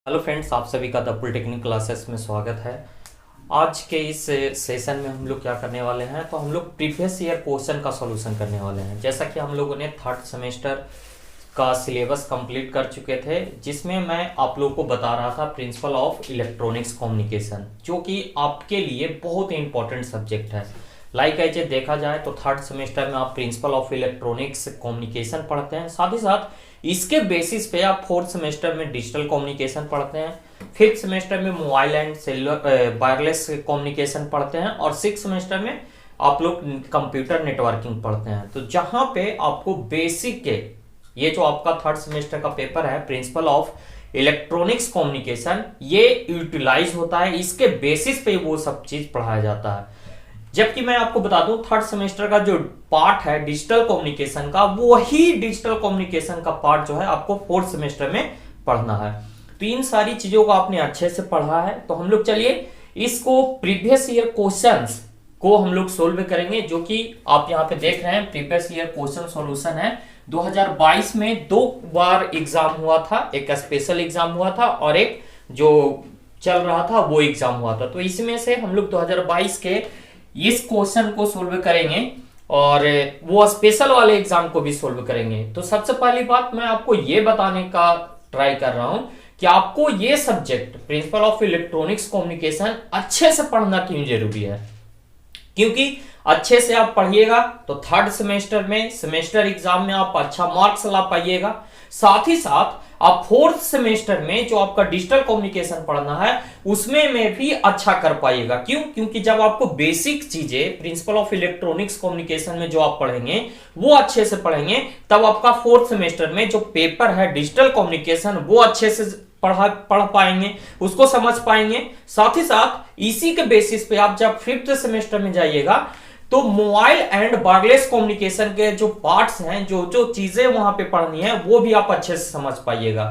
Hello friends, आप सभी का द पॉलिटेक्निक क्लासेस में स्वागत है। आज के इस सेशन में हम लोग क्या करने वाले हैं, तो हम लोग प्रीवियस ईयर क्वेश्चन का सॉल्यूशन करने वाले हैं। जैसा कि हम लोगों ने थर्ड सेमेस्टर का सिलेबस कंप्लीट कर चुके थे, जिसमें मैं आप लोगों को बता रहा था प्रिंसिपल ऑफ इलेक्ट्रॉनिक्स कम्युनिकेशन, जो कि आपके लिए बहुत ही इंपॉर्टेंट सब्जेक्ट है। लाइक ऐसे देखा जाए तो थर्ड सेमेस्टर में आप प्रिंसिपल ऑफ इलेक्ट्रॉनिक्स कम्युनिकेशन पढ़ते हैं, साथ ही साथ इसके बेसिस पे आप फोर्थ सेमेस्टर में डिजिटल कम्युनिकेशन पढ़ते हैं, फिफ्थ सेमेस्टर में mobile and cellular wireless communication पढ़ते हैं, और सिक्स सेमेस्टर में आप लोग कंप्यूटर नेटवर्किंग पढ़ते हैं। तो जहां पे आपको बेसिक के ये जो आपका थर्ड सेमेस्टर का पेपर है प्रिंसिपल ऑफ इलेक्ट्रॉनिक्स कम्युनिकेशन, ये यूटिलाइज होता है, इसके बेसिस पे वो सब चीज पढ़ाया जाता है। जबकि मैं आपको बता दूं थर्ड सेमेस्टर का जो पार्ट है डिजिटल कम्युनिकेशन का, वही डिजिटल कम्युनिकेशन का पार्ट जो है आपको फोर्थ सेमेस्टर में पढ़ना है। तो इन सारी चीजों को आपने अच्छे से पढ़ा है, तो हम लोग चलिए इसको प्रीवियस ईयर क्वेश्चंस को हम लोग सोल्व करेंगे, जो कि आप यहाँ पे देख रहे हैं प्रीवियस ईयर क्वेश्चन सॉल्यूशन है। 2022 में 2 बार एग्जाम हुआ था, एक स्पेशल एग्जाम हुआ था और एक जो चल रहा था वो एग्जाम हुआ था। तो इसमें से हम लोग 2022 के इस क्वेश्चन को सोल्व करेंगे और वो स्पेशल वाले एग्जाम को भी सोल्व करेंगे। तो सबसे पहली बात मैं आपको ये बताने का ट्राई कर रहा हूं कि आपको ये subject principle of electronics communication अच्छे से पढ़ना क्यों जरूरी है। क्योंकि अच्छे से आप पढ़िएगा तो थर्ड सेमेस्टर में सेमेस्टर एग्जाम में आप अच्छा मार्क्स ला पाइएगा। साथ ही साथ आप फोर्थ सेमेस्टर में जो आपका डिजिटल कम्युनिकेशन पढ़ना है उसमें में भी अच्छा कर पाइएगा। क्यों? क्योंकि जब आपको बेसिक चीजें प्रिंसिपल ऑफ इलेक्ट्रॉनिक्स कम्युनिकेशन में जो आप पढ़ेंगे वो अच्छे से पढ़ेंगे, तब आपका फोर्थ सेमेस्टर में जो पेपर है डिजिटल कम्युनिकेशन वो अच्छे से पढ़ पाएंगे, उसको समझ पाएंगे। साथ ही साथ इसी के बेसिस पे आप जब फिफ्थ सेमेस्टर में जाइएगा तो मोबाइल एंड वायरलेस कम्युनिकेशन के जो पार्ट्स हैं, जो जो चीजें वहां पे पढ़नी है वो भी आप अच्छे से समझ पाइएगा।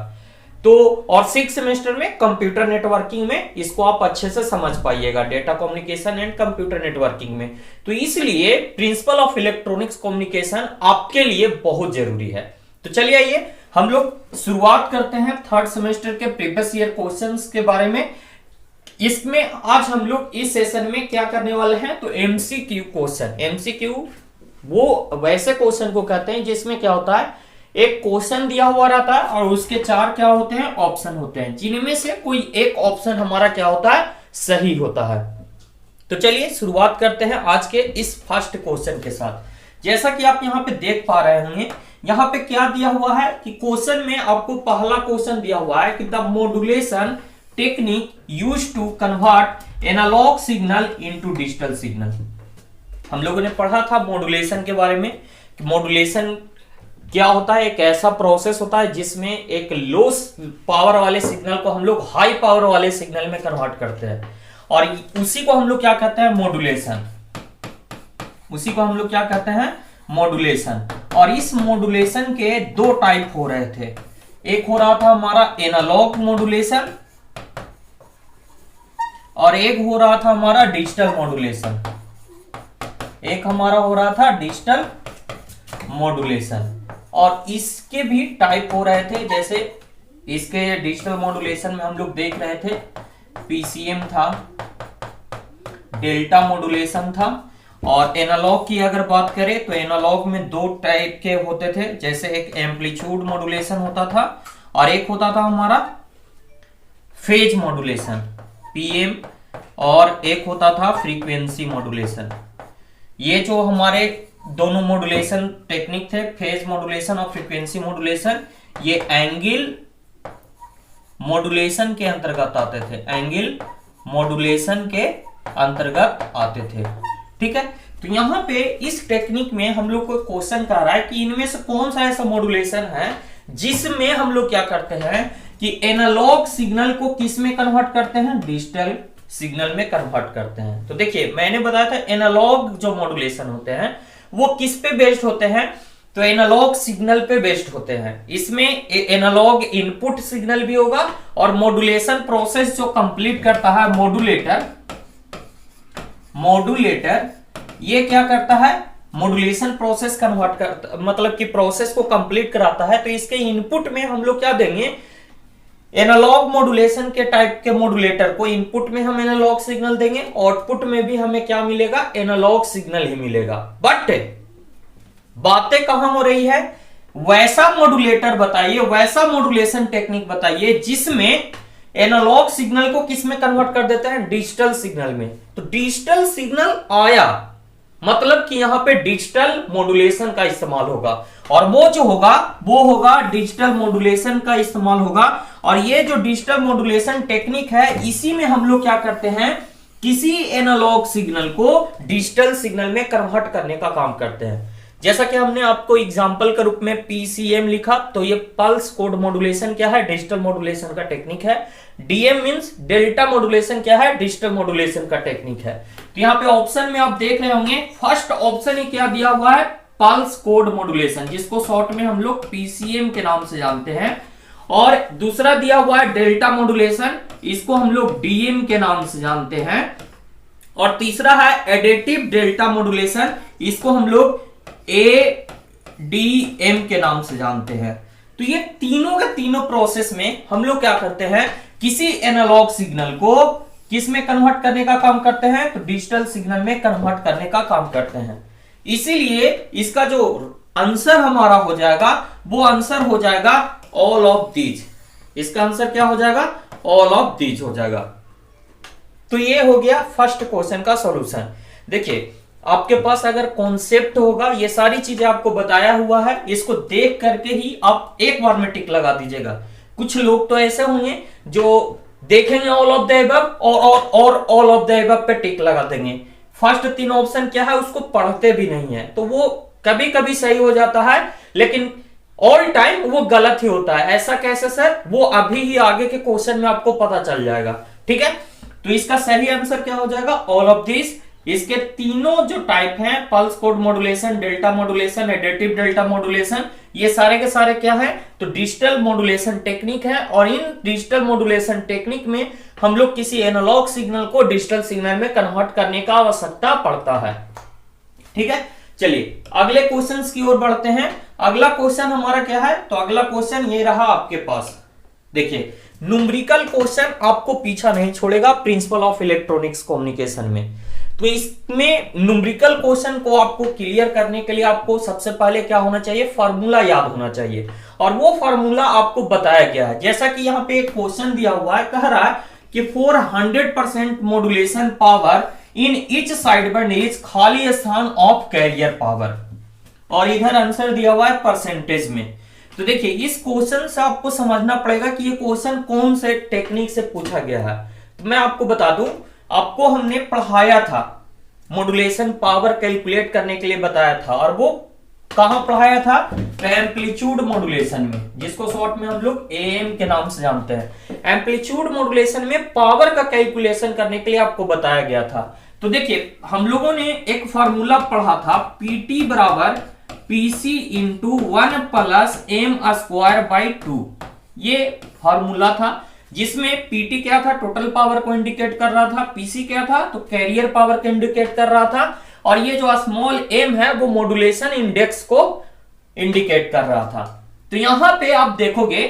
तो और सिक्स सेमेस्टर में कंप्यूटर नेटवर्किंग में इसको आप अच्छे से समझ पाइएगा, data communication and computer networking में। तो इसलिए प्रिंसिपल ऑफ इलेक्ट्रॉनिक्स कम्युनिकेशन आपके लिए बहुत जरूरी है। तो चलिए आइए हम लोग शुरुआत करते हैं थर्ड सेमेस्टर के प्रीवियस ईयर क्वेश्चंस के बारे में। इसमें आज हम लोग इस सेशन में क्या करने वाले हैं, तो एमसीक्यू क्वेश्चन। एमसीक्यू वो वैसे क्वेश्चन को कहते हैं जिसमें क्या होता है, एक क्वेश्चन दिया हुआ रहता है और उसके 4 क्या होते हैं, ऑप्शन होते हैं, जिनमें से कोई एक ऑप्शन हमारा क्या होता है, सही होता है। तो चलिए शुरुआत करते हैं आज के इस फर्स्ट क्वेश्चन के साथ। जैसा कि आप यहाँ पे देख पा रहे होंगे, यहाँ पे क्या दिया हुआ है कि क्वेश्चन में आपको पहला क्वेश्चन दिया हुआ है कि the modulation technique used to convert analogue signal into digital signal. हम लोगों ने पढ़ा था मॉड्यूलेशन के बारे में कि मॉड्यूलेशन क्या होता है, एक ऐसा प्रोसेस होता है जिसमें एक लो पावर वाले सिग्नल को हम लोग हाई पावर वाले सिग्नल में कन्वर्ट करते हैं, और उसी को हम लोग क्या कहते हैं, मॉड्यूलेशन। उसी को हम लोग क्या कहते हैं, मॉड्यूलेशन। और इस मॉड्यूलेशन के 2 टाइप हो रहे थे। एक हो रहा था हमारा एनालॉग मॉड्यूलेशन और एक हो रहा था हमारा डिजिटल मॉड्यूलेशन। एक हमारा हो रहा था डिजिटल मॉड्यूलेशन, और इसके भी टाइप हो रहे थे। जैसे इसके डिजिटल मॉड्यूलेशन में हम लोग देख रहे थे पीसीएम था, डेल्टा मॉड्यूलेशन था, और एनालॉग की अगर बात करें तो एनालॉग में 2 टाइप के होते थे। जैसे एक एम्पलीट्यूड मॉड्यूलेशन होता था और एक होता था हमारा फेज मॉड्यूलेशन पीएम, और एक होता था फ्रीक्वेंसी मॉड्यूलेशन। ये जो हमारे दोनों मॉड्यूलेशन टेक्निक थे, फेज मॉड्यूलेशन और फ्रीक्वेंसी मॉड्यूलेशन, ये एंगल मॉड्यूलेशन के अंतर्गत आते थे, एंगल मॉड्यूलेशन के अंतर्गत आते थे। ठीक है, तो यहां पे इस टेक्निक में हम लोग को क्वेश्चन कर रहा है कि इनमें से कौन सा ऐसा मॉड्यूलेशन है जिसमें हम लोग क्या करते हैं कि एनालॉग सिग्नल को किस में कन्वर्ट करते हैं, डिजिटल सिग्नल में कन्वर्ट करते हैं। तो देखिए मैंने बताया था एनालॉग जो मॉड्यूलेशन होते हैं वो किस पे बेस्ड होते हैं, तो एनालॉग सिग्नल पे बेस्ड होते हैं। इसमें एनालॉग इनपुट सिग्नल भी होगा और मॉड्यूलेशन प्रोसेस जो कंप्लीट करता है मॉड्यूलेटर ये क्या करता है, मॉड्यूलेशन प्रोसेस कन्वर्ट करता, मतलब कि प्रोसेस को कंप्लीट कराता है। तो इसके इनपुट में हम लोग क्या देंगे, एनालॉग मॉड्यूलेशन के टाइप के मॉड्यूलेटर को इनपुट में हम एनालॉग सिग्नल देंगे, आउटपुट में भी हमें क्या मिलेगा, एनालॉग सिग्नल ही मिलेगा। बट बातें कहां हो रही है, वैसा मॉड्यूलेटर बताइए, वैसा मॉड्यूलेशन टेक्निक बताइए जिसमें एनालॉग सिग्नल को किस में कन्वर्ट कर देते हैं, डिजिटल सिग्नल में। तो डिजिटल सिग्नल आया मतलब कि यहां पे डिजिटल मॉड्यूलेशन का इस्तेमाल होगा, और वो जो होगा वो होगा डिजिटल मॉड्यूलेशन का इस्तेमाल होगा। और ये जो डिजिटल मॉड्यूलेशन टेक्निक है, इसी में हम लोग क्या करते हैं, किसी एनालॉग सिग्नल को डिजिटल सिग्नल में कन्वर्ट करने का काम करते हैं। जैसा कि हमने आपको एग्जांपल के रूप में पीसीएम लिखा, तो ये पल्स कोड मॉड्यूलेशन क्या है, डिजिटल मॉड्यूलेशन का टेक्निक है। डीएम मींस डेल्टा मॉड्यूलेशन क्या है, डिजिटल मॉड्यूलेशन का टेक्निक है। तो यहाँ पे ऑप्शन में आप देख रहे होंगे, फर्स्ट ऑप्शन ही क्या दिया हुआ है, पल्स कोड मॉड्यूलेशन, जिसको शॉर्ट में हम लोग पीसीएम के नाम से जानते हैं। और दूसरा दिया हुआ है डेल्टा मॉड्यूलेशन, इसको हम लोग डीएम के नाम से जानते हैं। और तीसरा है एडिटिव डेल्टा मॉड्यूलेशन, इसको हम लोग एडीएम के नाम से जानते हैं। तो ये तीनों के तीनों प्रोसेस में हम लोग क्या करते हैं, किसी एनालॉग सिग्नल को किस में कन्वर्ट करने का काम करते हैं, तो डिजिटल सिग्नल में कन्वर्ट करने का काम करते हैं। इसीलिए इसका जो आंसर हमारा हो जाएगा, वो आंसर हो जाएगा ऑल ऑफ दीज। इसका आंसर क्या हो जाएगा, ऑल ऑफ दीज हो जाएगा। तो ये हो गया फर्स्ट क्वेश्चन का सॉल्यूशन। देखिए आपके पास अगर कॉन्सेप्ट होगा, ये सारी चीजें आपको बताया हुआ है, इसको देख करके ही आप एक बार में टिक लगा दीजिएगा। कुछ लोग तो ऐसे होंगे जो देखेंगे ऑल ऑफ द अबव और ऑल ऑफ द अबव पे टिक लगा देंगे, फर्स्ट तीन ऑप्शन क्या है उसको पढ़ते भी नहीं है, तो वो कभी कभी सही हो जाता है लेकिन ऑल टाइम वो गलत ही होता है। ऐसा कैसे सर, वो अभी ही आगे के क्वेश्चन में आपको पता चल जाएगा। ठीक है, तो इसका सही आंसर क्या हो जाएगा, ऑल ऑफ दिस। इसके तीनों जो टाइप हैं, pulse code modulation, delta modulation, additive delta modulation, ये सारे के सारे क्या है, तो डिजिटल मॉड्यूलेशन टेक्निक है। और इन डिजिटल मॉड्यूलेशन टेक्निक में हम लोग किसी एनालॉग सिग्नल को डिजिटल सिग्नल में कन्वर्ट करने का आवश्यकता पड़ता है। ठीक है, चलिए अगले क्वेश्चंस की ओर बढ़ते हैं। अगला क्वेश्चन हमारा क्या है, तो अगला क्वेश्चन ये रहा आपके पास। देखिए न्यूमेरिकल क्वेश्चन आपको पीछा नहीं छोड़ेगा प्रिंसिपल ऑफ इलेक्ट्रॉनिक्स कम्युनिकेशन में। तो इसमें न्यूमेरिकल क्वेश्चन को आपको क्लियर करने के लिए आपको सबसे पहले क्या होना चाहिए, फार्मूला याद होना चाहिए। और वो फार्मूला आपको बताया गया है, जैसा कि यहाँ पे एक क्वेश्चन दिया हुआ है, कह रहा है कि 400% modulation power in each side band is खाली स्थान ऑफ कैरियर पावर, और इधर आंसर दिया हुआ है परसेंटेज में। तो देखिए इस क्वेश्चन से आपको समझना पड़ेगा कि ये क्वेश्चन कौन से टेक्निक से पूछा गया है। तो मैं आपको बता दूं, आपको हमने पढ़ाया था, मॉड्यूलेशन पावर कैलकुलेट करने के लिए बताया था, और वो कहां पढ़ाया था, एम्पलीट्यूड मॉड्यूलेशन में, जिसको शॉर्ट में हम लोग एएम के नाम से जानते हैं। एम्पलीट्यूड मॉड्यूलेशन में पावर का कैलकुलेशन करने के लिए आपको बताया गया था। तो देखिए हम लोगों ने एक फार्मूला पढ़ा था, पीटी बराबर PC into 1 plus m square by 2, ये फार्मूला था, जिसमें पीटी क्या था, टोटल पावर को इंडिकेट कर रहा था, पीसी क्या था, तो कैरियर पावर को इंडिकेट कर रहा था, और ये जो स्मॉल एम है वो मॉड्यूलेशन इंडेक्स को इंडिकेट कर रहा था। तो यहां पे आप देखोगे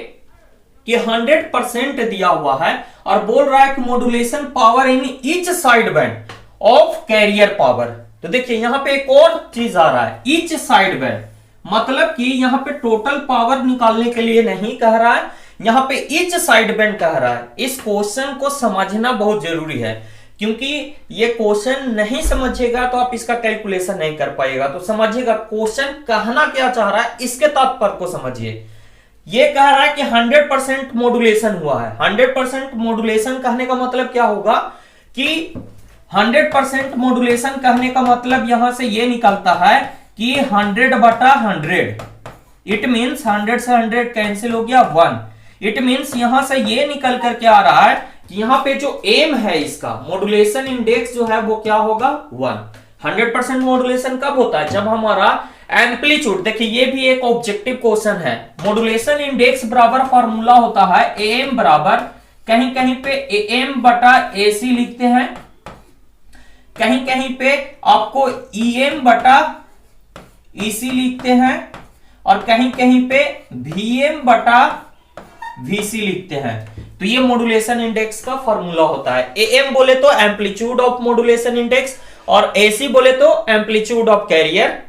कि 100% दिया हुआ है और बोल रहा है कि modulation power in each side band of carrier power. तो देखिए यहां पे एक और चीज आ रहा है, ईच साइड बैंड, मतलब कि यहां पे टोटल पावर निकालने के लिए नहीं कह रहा है, यहां पे ईच साइड बैंड कह रहा है। इस क्वेश्चन को समझना बहुत जरूरी है, क्योंकि ये क्वेश्चन नहीं समझेगा तो आप इसका कैलकुलेशन नहीं कर पाएगा। तो समझिएगा क्वेश्चन कहना क्या चाह रहा है, इसके तात्पर्य को समझिए। ये कह रहा है कि 100% मॉड्यूलेशन हुआ है। 100% मॉड्यूलेशन कहने का मतलब क्या होगा कि 100% मॉड्यूलेशन कहने का मतलब यहां से ये निकलता है कि 100/100, इट मीन्स 100 से 100 कैंसिल हो गया 1। इट मीन्स यहां से ये निकल करके आ रहा है कि यहां पे जो एम है इसका मॉड्यूलेशन इंडेक्स जो है वो क्या होगा 1। 100% मॉड्यूलेशन कब होता है, जब हमारा एम्पलीट्यूड, देखिए ये भी एक ऑब्जेक्टिव क्वेश्चन है। मॉड्यूलेशन इंडेक्स बराबर फॉर्मूला होता है एम बराबर, कहीं कहीं पे एम बटा एसी लिखते हैं, कहीं कहीं पे आपको ईएम बटा ईसी लिखते हैं, और कहीं कहीं पे वीएम बटा VC लिखते हैं। तो ये मॉड्यूलेशन इंडेक्स का फॉर्मूला होता है। AM बोले तो एम्पलीट्यूड ऑफ मॉड्यूलेशन इंडेक्स, और AC बोले तो एम्पलीट्यूड ऑफ कैरियर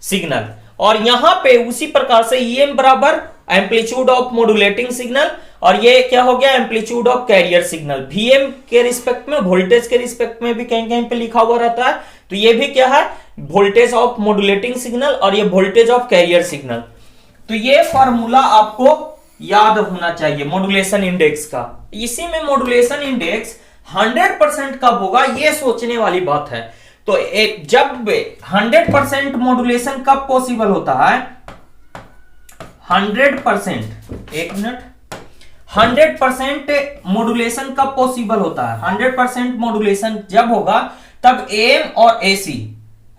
सिग्नल। और यहां पे उसी प्रकार से EM बराबर एम्पलीट्यूड ऑफ मॉड्यूलेटिंग सिग्नल, और ये क्या हो गया amplitude of carrier signal. VM के रिस्पेक्ट में, वोल्टेज के रिस्पेक्ट में भी कहीं कहीं पे लिखा हुआ रहता है। तो ये भी क्या है, वोल्टेज ऑफ मॉड्यूलेटिंग सिग्नल, और ये वोल्टेज ऑफ कैरियर सिग्नल। तो ये फॉर्मूला आपको याद होना चाहिए मॉड्यूलेशन इंडेक्स का। इसी में मॉड्यूलेशन इंडेक्स 100% कब होगा, ये सोचने वाली बात है। तो जब 100% मॉड्यूलेशन कब पॉसिबल होता है, 100%, एक मिनट, 100% मॉड्यूलेशन कब पॉसिबल होता है, 100% मॉड्यूलेशन जब होगा तब AM और AC,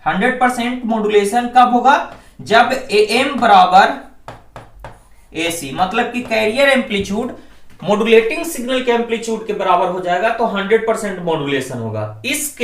100% मॉड्यूलेशन कब होगा, जब AM बराबर AC, मतलब कि कैरियर एम्पलीट्यूड मॉड्यूलेटिंग सिग्नल के एम्पलीट्यूड के बराबर हो जाएगा तो 100% मॉड्यूलेशन होगा। इस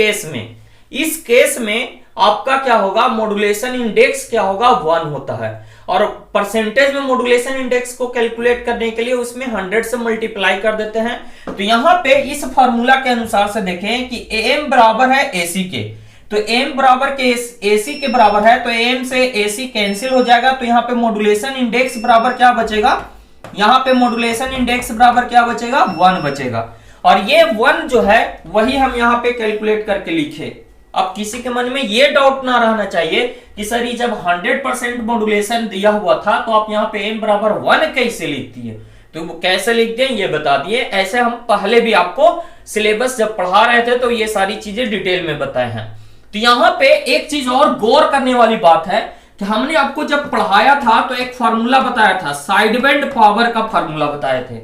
केस में आपका क्या होगा, मॉड्यूलेशन इंडेक्स क्या होगा, 1 होता है। और परसेंटेज में मॉड्यूलेशन इंडेक्स को कैलकुलेट करने के लिए उसमें 100 से मल्टीप्लाई कर देते हैं। तो यहां पे इस फॉर्मूला के अनुसार से देखें कि AM बराबर है AC के, तो AM बराबर के AC के बराबर है, तो AM से AC कैंसिल हो जाएगा। तो यहाँ पे मॉड्यूलेशन इंडेक्स बराबर क्या बचेगा, यहाँ पे मॉड्यूलेशन इंडेक्स बराबर क्या बचेगा, 1 बचेगा। और ये 1 जो है वही हम यहाँ पे कैलकुलेट करके लिखे। अब किसी के मन में ये डाउट ना रहना चाहिए कि सर ये जब 100% मॉड्यूलेशन दिया हुआ था तो आप यहाँ पे M बराबर 1 कैसे लिखती है, तो वो कैसे लिखते हैं ये बता दिए। ऐसे हम पहले भी आपको सिलेबस जब पढ़ा रहे थे तो ये सारी चीजें डिटेल में बताए हैं। तो यहाँ पे एक चीज और गौर करने वाली बात है कि हमने आपको जब पढ़ाया था तो एक फॉर्मूला बताया था, साइड बैंड पावर का फॉर्मूला बताए थे।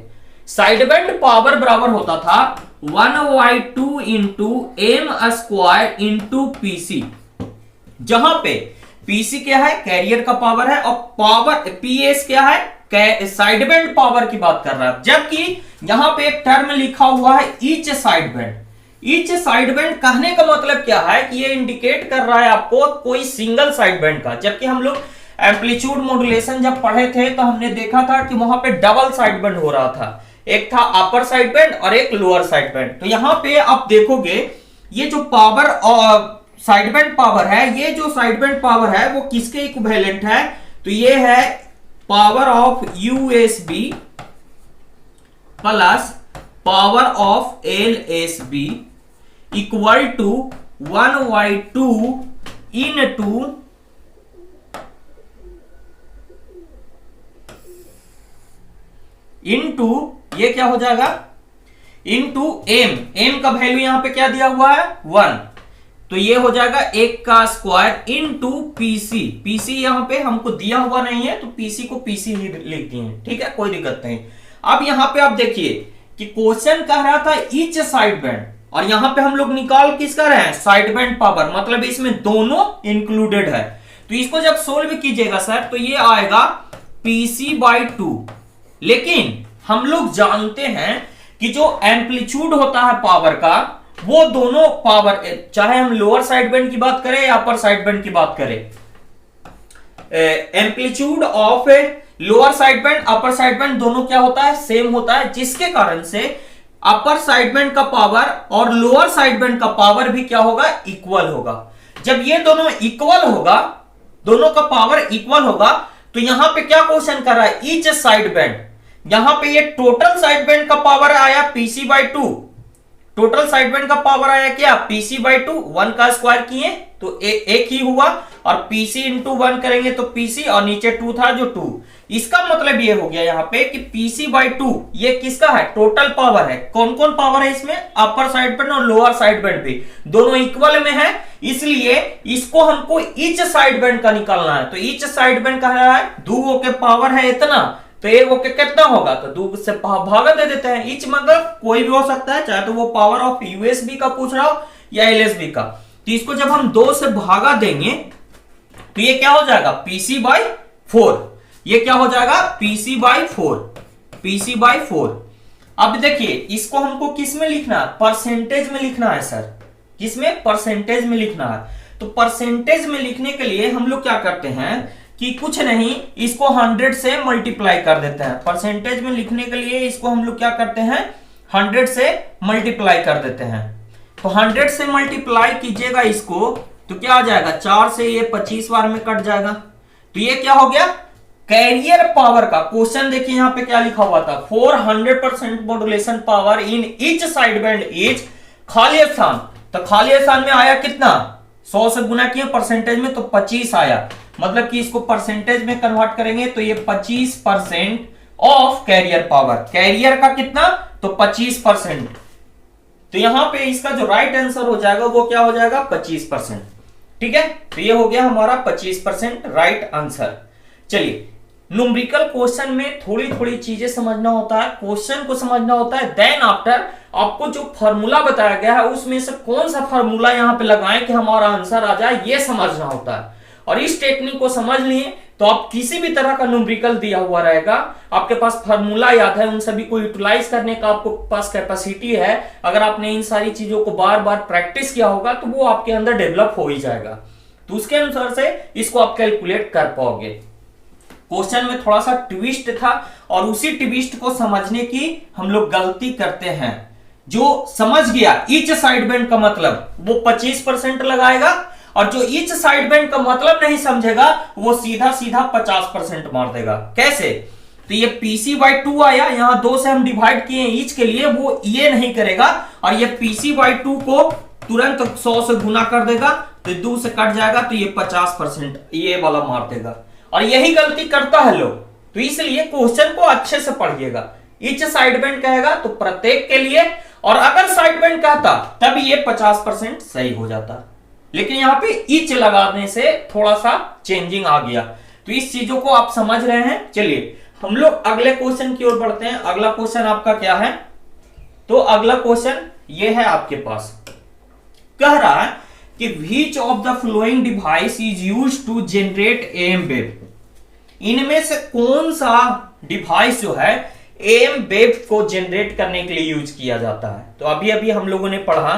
साइड बैंड पावर बराबर होता था 1/2 into m square into PC, जहां पे पीसी क्या है, कैरियर का पावर है, और पावर पीएस क्या है, साइड बैंड पावर की बात कर रहा है। जबकि यहां पे एक टर्म लिखा हुआ है each side band. Each side band कहने का मतलब क्या है कि ये इंडिकेट कर रहा है आपको कोई सिंगल साइड बैंड का। जबकि हम लोग एम्पलीट्यूड मॉड्यूलेशन जब पढ़े थे तो हमने देखा था कि वहां पे डबल साइड बैंड हो रहा था, एक था अपर साइड बैंड और एक लोअर साइड बैंड। तो यहां पे आप देखोगे ये जो पावर और साइड बैंड पावर है, ये जो साइड बैंड पावर है वो किसके इक्विवेलेंट है, तो ये है power of USB plus power of LSB equal to 1/2 into ये क्या हो जाएगा, इनटू एम का वैल्यू यहां पे क्या दिया हुआ है 1, तो ये हो जाएगा 1 का स्क्वायर इनटू पीसी। पीसी यहां पे हमको दिया हुआ नहीं है तो पीसी को पीसी ही लिख दिए, ठीक है, कोई दिक्कत नहीं। अब यहां पे आप देखिए कि क्वेश्चन कह रहा था ईच साइड बैंड, और यहां पे हम लोग निकाल किस कर रहे हैं, साइड बैंड पावर, मतलब इसमें दोनों इंक्लूडेड है। तो इसको जब सोल्व कीजिएगा सर तो ये आएगा PC/2। लेकिन हम लोग जानते हैं कि जो एम्पलीट्यूड होता है पावर का, वो दोनों पावर, चाहे हम लोअर साइड बैंड की बात करें या अपर साइड बैंड की बात करें, amplitude of lower side band upper side band दोनों क्या होता है, सेम होता है, जिसके कारण से अपर साइड बैंड का पावर और लोअर साइड बैंड का पावर भी क्या होगा, इक्वल होगा। जब ये दोनों इक्वल होगा, दोनों का पावर इक्वल होगा, तो यहां पे क्या क्वेश्चन कर रहा है, ईच साइड बैंड, यहां पे ये टोटल साइड बैंड का पावर आया PC/2, टोटल साइड बैंड का पावर आया क्या, PC/2, 1 का स्क्वायर किए तो एक ही हुआ, और PC इंटू 1 करेंगे तो PC, और नीचे 2 था जो 2। इसका मतलब ये हो गया यहाँ पे कि PC/2 ये किसका है, टोटल पावर है। कौन कौन पावर है इसमें, अपर साइड बैंड और लोअर साइड बैंड भी दोनों इक्वल में है, इसलिए इसको हमको ईच साइड बैंड का निकालना है। तो ईच साइड बैंड कह रहा है 2 के पावर है इतना, तो एक ओके कितना होगा, तो 2 से भागा दे देते हैं। ईच मतलब कोई भी हो सकता है, चाहे तो वो पावर ऑफ यूएसबी का पूछ रहा हो या एलएसबी का। तो इसको जब हम 2 से भागा देंगे तो ये क्या हो जाएगा, PC/4, ये क्या हो जाएगा, PC/4। अब देखिए इसको हमको किस में लिखना है, परसेंटेज में लिखना है सर, किसमें, परसेंटेज में लिखना है। तो परसेंटेज में लिखने के लिए हम लोग क्या करते हैं कि कुछ नहीं, इसको 100 से मल्टीप्लाई कर देते हैं। परसेंटेज में लिखने के लिए इसको हम लोग क्या करते हैं, 100 से मल्टीप्लाई कर देते हैं। तो 100 से मल्टीप्लाई कीजिएगा इसको, तो क्या आ जाएगा, 4 से ये 25 बार में कट जाएगा। तो ये क्या हो गया, कैरियर पावर का क्वेश्चन। देखिए यहां पे क्या लिखा हुआ था, 400% modulation power in each side band is खाली स्थान। तो खाली स्थान में आया कितना, 100 से गुना किया परसेंटेज में, तो 25 आया। मतलब कि इसको परसेंटेज में कन्वर्ट करेंगे तो ये 25% ऑफ कैरियर पावर। कैरियर का कितना, तो 25%। तो यहां पे इसका जो राइट आंसर हो जाएगा वो क्या हो जाएगा, 25%। ठीक है, तो ये हो गया हमारा 25% राइट आंसर। चलिए, न्यूमेरिकल क्वेश्चन में थोड़ी थोड़ी चीजें समझना होता है, क्वेश्चन को समझना होता है, देन आफ्टर आपको जो फार्मूला बताया गया है उसमें से कौन सा फार्मूला यहां पे लगाएं कि हमारा आंसर आ जाए, ये समझना होता है। और इस टेक्निक को समझ लिए तो आप किसी भी तरह का न्यूमेरिकल दिया हुआ रहेगा, आपके पास फार्मूला याद है, उन सभी को यूटिलाइज करने का आपको पास कैपेसिटी है। अगर आपने इन सारी चीजों को बार बार प्रैक्टिस किया होगा तो वो आपके अंदर डेवलप हो ही जाएगा। तो उसके अनुसार से इसको आप कैलकुलेट कर पाओगे। क्वेश्चन में थोड़ा सा ट्विस्ट था और उसी ट्विस्ट को समझने की हम लोग गलती करते हैं। जो समझ गया ईच साइड बैंड का मतलब वो 25% लगाएगा, और जो ईच साइड बैंड का मतलब नहीं समझेगा वो सीधा सीधा 50% मार देगा। कैसे, तो ये PC/2 आया, यहां 2 से हम डिवाइड किए ईच के लिए, वो ये नहीं करेगा, और ये PC/2 को तुरंत 100 से गुना कर देगा, तो 2 से कट जाएगा, तो ये 50% ये वाला मार देगा। और यही गलती करता है लोग। तो इसलिए क्वेश्चन को अच्छे से पढ़िएगा। ईच साइड बैंड कहेगा तो प्रत्येक के लिए, और अगर साइड बैंड कहता तब ये 50% सही हो जाता, लेकिन यहां पे ईच लगाने से थोड़ा सा चेंजिंग आ गया। तो इस चीजों को आप समझ रहे हैं। चलिए हम लोग अगले क्वेश्चन की ओर बढ़ते हैं। अगला क्वेश्चन आपका क्या है, तो अगला क्वेश्चन ये है आपके पास, कह रहा है कि which of the following device is used to generate AM wave. इनमें से कौन सा डिवाइस जो है एएम वेव को जनरेट करने के लिए यूज किया जाता है। तो अभी अभी हम लोगों ने पढ़ा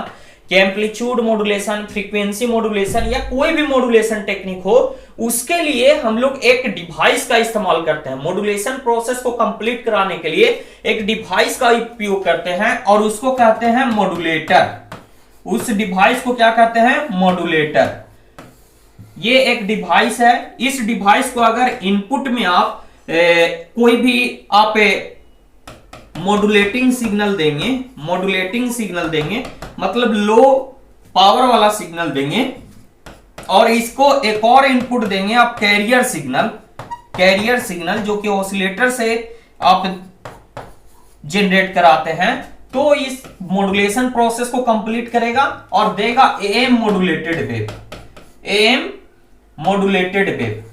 कि एम्पलीट्यूड मॉड्यूलेशन, फ्रीक्वेंसी मॉड्यूलेशन या कोई भी मॉड्यूलेशन टेक्निक हो, उसके लिए हम लोग एक डिवाइस का इस्तेमाल करते हैं। मॉड्यूलेशन प्रोसेस को कंप्लीट कराने के लिए एक डिवाइस का उपयोग करते हैं और उसको कहते हैं मॉड्यूलेटर। उस डिवाइस को क्या कहते हैं, मॉड्यूलेटर। ये एक डिवाइस है। इस डिवाइस को अगर इनपुट में आप कोई भी आप मॉड्यूलेटिंग सिग्नल देंगे, मॉड्यूलेटिंग सिग्नल देंगे मतलब लो पावर वाला सिग्नल देंगे, और इसको एक और इनपुट देंगे आप कैरियर सिग्नल, कैरियर सिग्नल जो कि ऑसिलेटर से आप जनरेट कराते हैं, तो इस मॉड्यूलेशन प्रोसेस को कंप्लीट करेगा और देगा am modulated wave, am modulated wave,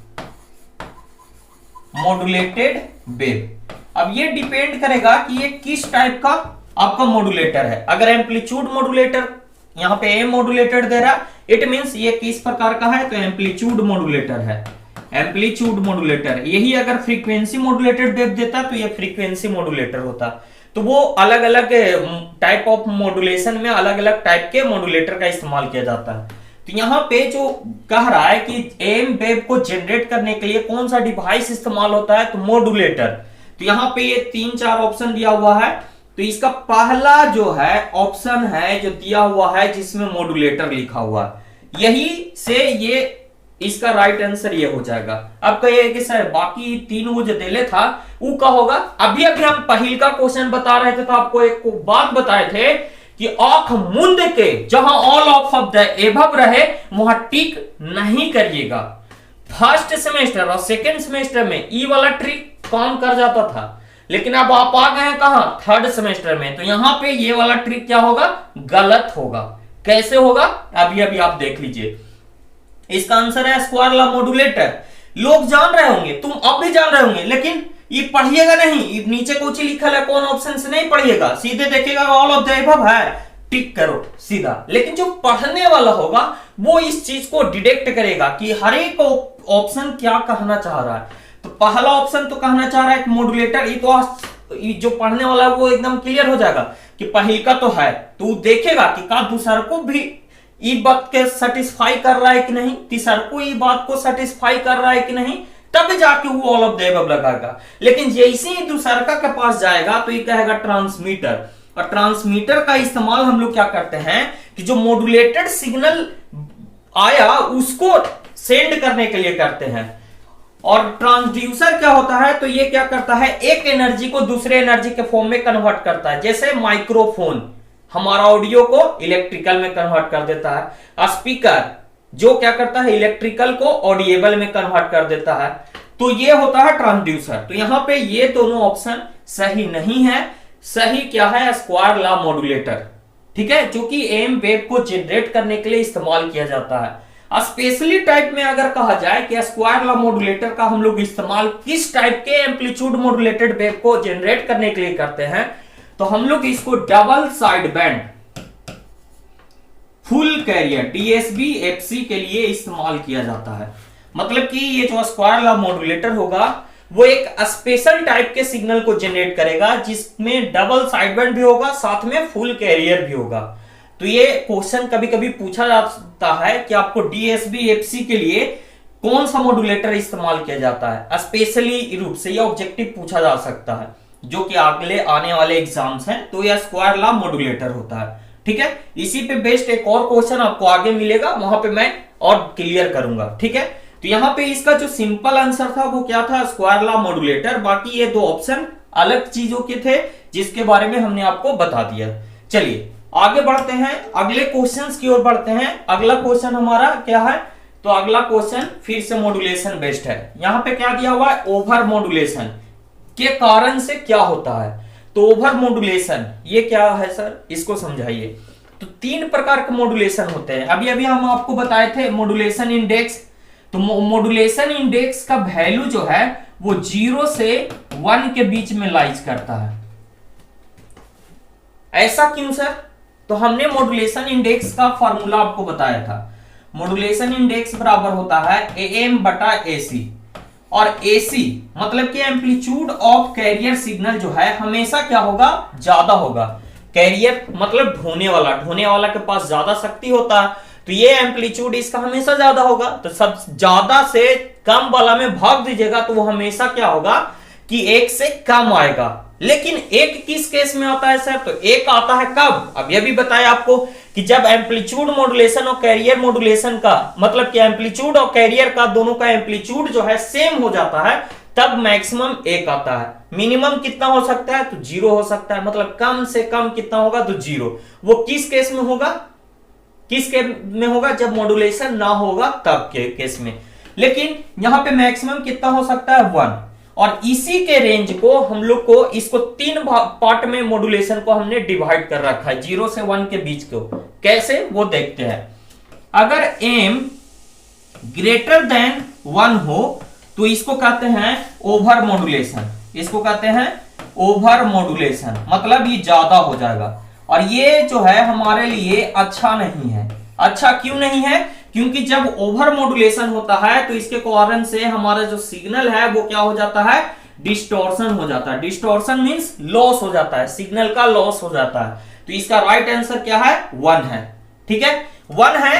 modulated wave. अब ये डिपेंड करेगा कि ये किस टाइप का आपका मॉड्यूलेटर है। अगर एम्पलीट्यूड मॉड्यूलेटर यहां पे एएम मॉड्यूलेटेड दे रहा, इट मींस ये किस प्रकार का है, तो एम्पलीट्यूड मॉड्यूलेटर है, एम्पलीट्यूड मॉड्यूलेटर। यही अगर फ्रीक्वेंसी मॉड्यूलेटेड वेव देता तो ये फ्रीक्वेंसी मॉड्यूलेटर होता। तो वो अलग अलग टाइप ऑफ मॉड्यूलेशन में अलग अलग टाइप के मॉड्यूलेटर का इस्तेमाल किया जाता है। तो यहाँ पे जो कह रहा है कि एएम वेव को जनरेट करने के लिए कौन सा डिवाइस इस्तेमाल होता है, तो मॉड्यूलेटर। तो यहाँ पे ये 3-4 ऑप्शन दिया हुआ है, तो इसका पहला जो है ऑप्शन है जो दिया हुआ है जिसमें मॉड्यूलेटर लिखा हुआ है, यही से ये इसका राइट आंसर ये हो जाएगा। अब कहिए कि सर बाकी 3 वो जो देले था वो का होगा। अभी अभी हम पहले का क्वेश्चन बता रहे थे तो आपको एक बात बताए थे कि आंख मूंद के जहां ऑल ऑफ द एबव रहे वहां टिक नहीं करिएगा। फर्स्ट सेमेस्टर और सेकेंड सेमेस्टर में ई वाला ट्रिक काम कर जाता था, लेकिन अब आप आ गए हैं कहां, थर्ड सेमेस्टर में, तो यहां पे ये वाला ट्रिक क्या होगा, गलत होगा। कैसे होगा अभी अभी आप देख लीजिए। इसका आंसर है स्क्वायर लॉ मॉड्यूलेटर। लोग जान रहे होंगे, तुम अब भी जान रहे होंगे, लेकिन ये पढ़िएगा नहीं, नीचे कुछ लिखा है कौन ऑप्शन से नहीं पढ़िएगा, सीधे देखिएगा ऑल ऑफ द अबव है, टिक करो सीधा। लेकिन जो पढ़ने वाला होगा वो इस चीज को डिटेक्ट करेगा कि हर एक ऑप्शन क्या कहना चाह रहा है। तो पहला ऑप्शन तो कहना चाह रहा है मॉड्यूलेटर, ये तो जो पढ़ने वाला है वो एकदम क्लियर हो जाएगा कि पहले का तो है, तो देखेगा कि का दूसरा को भी ये बात के सेटिस्फाई कर रहा है कि नहीं, तीसरा को ये बात को सेटिस्फाई कर रहा है कि नहीं, तब जाके वो ऑल ऑफ द एबव लगाएगा। लेकिन जैसे ही दूसरका के पास जाएगा तो ये कहेगा ट्रांसमीटर, और ट्रांसमीटर का इस्तेमाल हम लोग क्या करते हैं कि जो मॉड्यूलेटेड सिग्नल आया उसको सेंड करने के लिए करते हैं। और ट्रांसड्यूसर क्या होता है, तो ये क्या करता है, एक एनर्जी को दूसरे एनर्जी के फॉर्म में कन्वर्ट करता है। जैसे माइक्रोफोन हमारा ऑडियो को इलेक्ट्रिकल में कन्वर्ट कर देता है, स्पीकर जो क्या करता है, इलेक्ट्रिकल को ऑडिएबल में कन्वर्ट कर देता है। तो ये होता है ट्रांसड्यूसर। तो यहां पे ये दोनों ऑप्शन सही नहीं है। सही क्या है, स्क्वायर लॉ मॉड्यूलेटर, ठीक है, जो कि एम वेव को जनरेट करने के लिए इस्तेमाल किया जाता है। स्पेशली टाइप में अगर कहा जाए कि स्क्वायर लॉ मॉड्यूलेटर का हम लोग इस्तेमाल किस टाइप के एम्पलीट्यूड मॉड्यूलेटेड वेव को जनरेट करने के लिए करते हैं, तो हम लोग इसको double side band full carrier DSB FC के लिए इस्तेमाल किया जाता है। मतलब कि ये जो स्क्वायर लॉ मॉड्यूलेटर होगा वो एक स्पेशल टाइप के सिग्नल को जनरेट करेगा जिसमें डबल साइड बैंड भी होगा, साथ में फुल कैरियर भी होगा। तो ये क्वेश्चन कभी कभी पूछा जाता है कि आपको डीएसबी एफसी के लिए कौन सा मॉड्यूलेटर इस्तेमाल किया जाता है, स्पेशली रूप से ये ऑब्जेक्टिव पूछा जा सकता है, जो कि अगले आने वाले एग्जाम्स हैं। तो यह स्क्वायर लॉ मॉड्यूलेटर होता है, ठीक है। इसी पे बेस्ड एक और क्वेश्चन आपको आगे मिलेगा, वहां पे मैं और क्लियर करूंगा, ठीक है। तो यहाँ पे इसका जो सिंपल आंसर था वो क्या था, स्क्वायर लॉ मॉड्यूलेटर। बाकी ये दो ऑप्शन अलग चीजों के थे जिसके बारे में हमने आपको बता दिया। चलिए आगे बढ़ते हैं, अगले क्वेश्चंस की ओर बढ़ते हैं। अगला क्वेश्चन हमारा क्या है, तो अगला क्वेश्चन फिर से मॉड्यूलेशन बेस्ड है। यहाँ पे क्या दिया हुआ है, ओवर मॉड्यूलेशन के कारण से क्या होता है। तो ओवर मॉड्यूलेशन ये क्या है सर, इसको समझाइए। तो तीन प्रकार के मॉड्यूलेशन होते हैं। अभी अभी हम आपको बताए थे मॉड्यूलेशन इंडेक्स। तो मॉड्यूलेशन इंडेक्स का वैल्यू जो है वो 0 से 1 के बीच में लाइज करता है। ऐसा क्यों सर, तो हमने मॉड्यूलेशन इंडेक्स का फॉर्मूला आपको बताया था। मॉड्यूलेशन इंडेक्स बराबर होता है AM बटा AC, और AC मतलब कि एम्पलीट्यूड ऑफ कैरियर सिग्नल जो है हमेशा क्या होगा, ज्यादा होगा। कैरियर मतलब ढोने वाला के पास ज्यादा शक्ति होता है, तो ये एम्पलीट्यूड इसका हमेशा ज्यादा होगा। तो सब ज्यादा से कम वाला में भाग दीजिएगा तो वो हमेशा क्या होगा कि 1 से कम आएगा। लेकिन एक किस केस में आता है सर, तो एक आता है कब, अब ये भी बताया आपको कि जब एम्पलीट्यूड मॉड्यूलेशन और कैरियर मॉड्यूलेशन का मतलब कि एम्पलीट्यूड और कैरियर का दोनों का एम्पलीट्यूड जो है सेम हो जाता है, तब मैक्सिमम 1 आता है। मिनिमम कितना हो सकता है, तो 0 हो सकता है। मतलब कम से कम कितना होगा, तो 0। वो किस केस में होगा, किस केस में होगा, जब मॉड्यूलेशन ना होगा तब के केस में। लेकिन यहां पे मैक्सिमम कितना हो सकता है, 1। और इसी के रेंज को हम लोग को इसको 3 पार्ट में मॉड्यूलेशन को हमने डिवाइड कर रखा है, 0 से 1 के बीच को। कैसे वो देखते हैं। अगर m ग्रेटर देन 1 हो तो इसको कहते हैं ओवर मॉड्यूलेशन। इसको कहते हैं ओवर मॉड्यूलेशन, मतलब ये ज्यादा हो जाएगा। और ये जो है हमारे लिए अच्छा नहीं है। अच्छा क्यों नहीं है, क्योंकि जब ओवर मॉड्यूलेशन होता है तो इसके कारण से हमारा जो सिग्नल है वो क्या हो जाता है, डिस्टॉर्शन हो जाता है। डिस्टॉर्शन मींस लॉस हो जाता है, सिग्नल का लॉस हो जाता है। तो इसका राइट आंसर क्या है, 1 है, ठीक है, 1 है।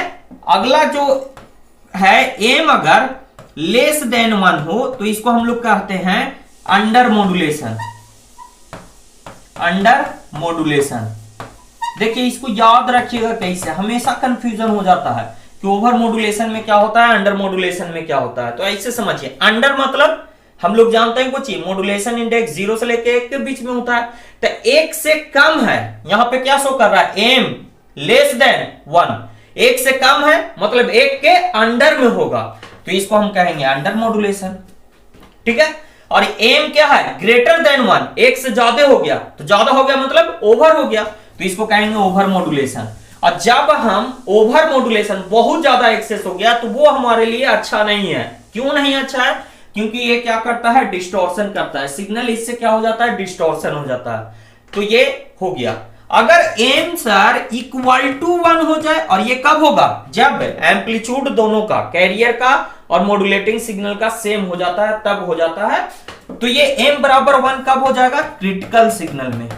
अगला जो है एम अगर लेस देन 1 हो तो इसको हम लोग कहते हैं अंडर मॉड्यूलेशन। अंडर मॉड्यूलेशन, देखिए इसको याद रखिएगा कैसे, हमेशा कंफ्यूजन हो जाता है कि ओवर मॉड्यूलेशन में क्या होता है, अंडर मॉड्यूलेशन में क्या होता है। तो ऐसे समझिए, अंडर मतलब हम लोग जानते हैं कुछ मॉड्यूलेशन इंडेक्स 0 से लेके 1 के बीच में होता है। तो 1 से कम है, यहां पे क्या शो कर रहा है, एम लेस देन 1। 1 से कम है मतलब 1 के अंडर में होगा, तो इसको हम कहेंगे अंडर मॉड्यूलेशन, ठीक है। और एम क्या है, ग्रेटर देन 1, 1 से ज्यादा हो गया, तो ज्यादा हो गया मतलब ओवर हो गया, तो इसको कहेंगे ओवर मॉड्यूलेशन। और जब हम ओवर मॉड्यूलेशन बहुत ज्यादा एक्सेस हो गया तो वो हमारे लिए अच्छा नहीं है। क्यों नहीं अच्छा है, क्योंकि ये क्या करता है, डिस्टॉर्शन करता है सिग्नल, इससे क्या हो जाता है, डिस्टॉर्शन हो जाता है। तो ये हो गया। अगर एम सर इक्वल टू 1 हो जाए, और ये कब होगा, जब एम्पलीट्यूड दोनों का, कैरियर का और मॉड्यूलेटिंग सिग्नल का सेम हो जाता है, तब हो जाता है। तो ये एम बराबर 1 कब हो जाएगा, क्रिटिकल सिग्नल में,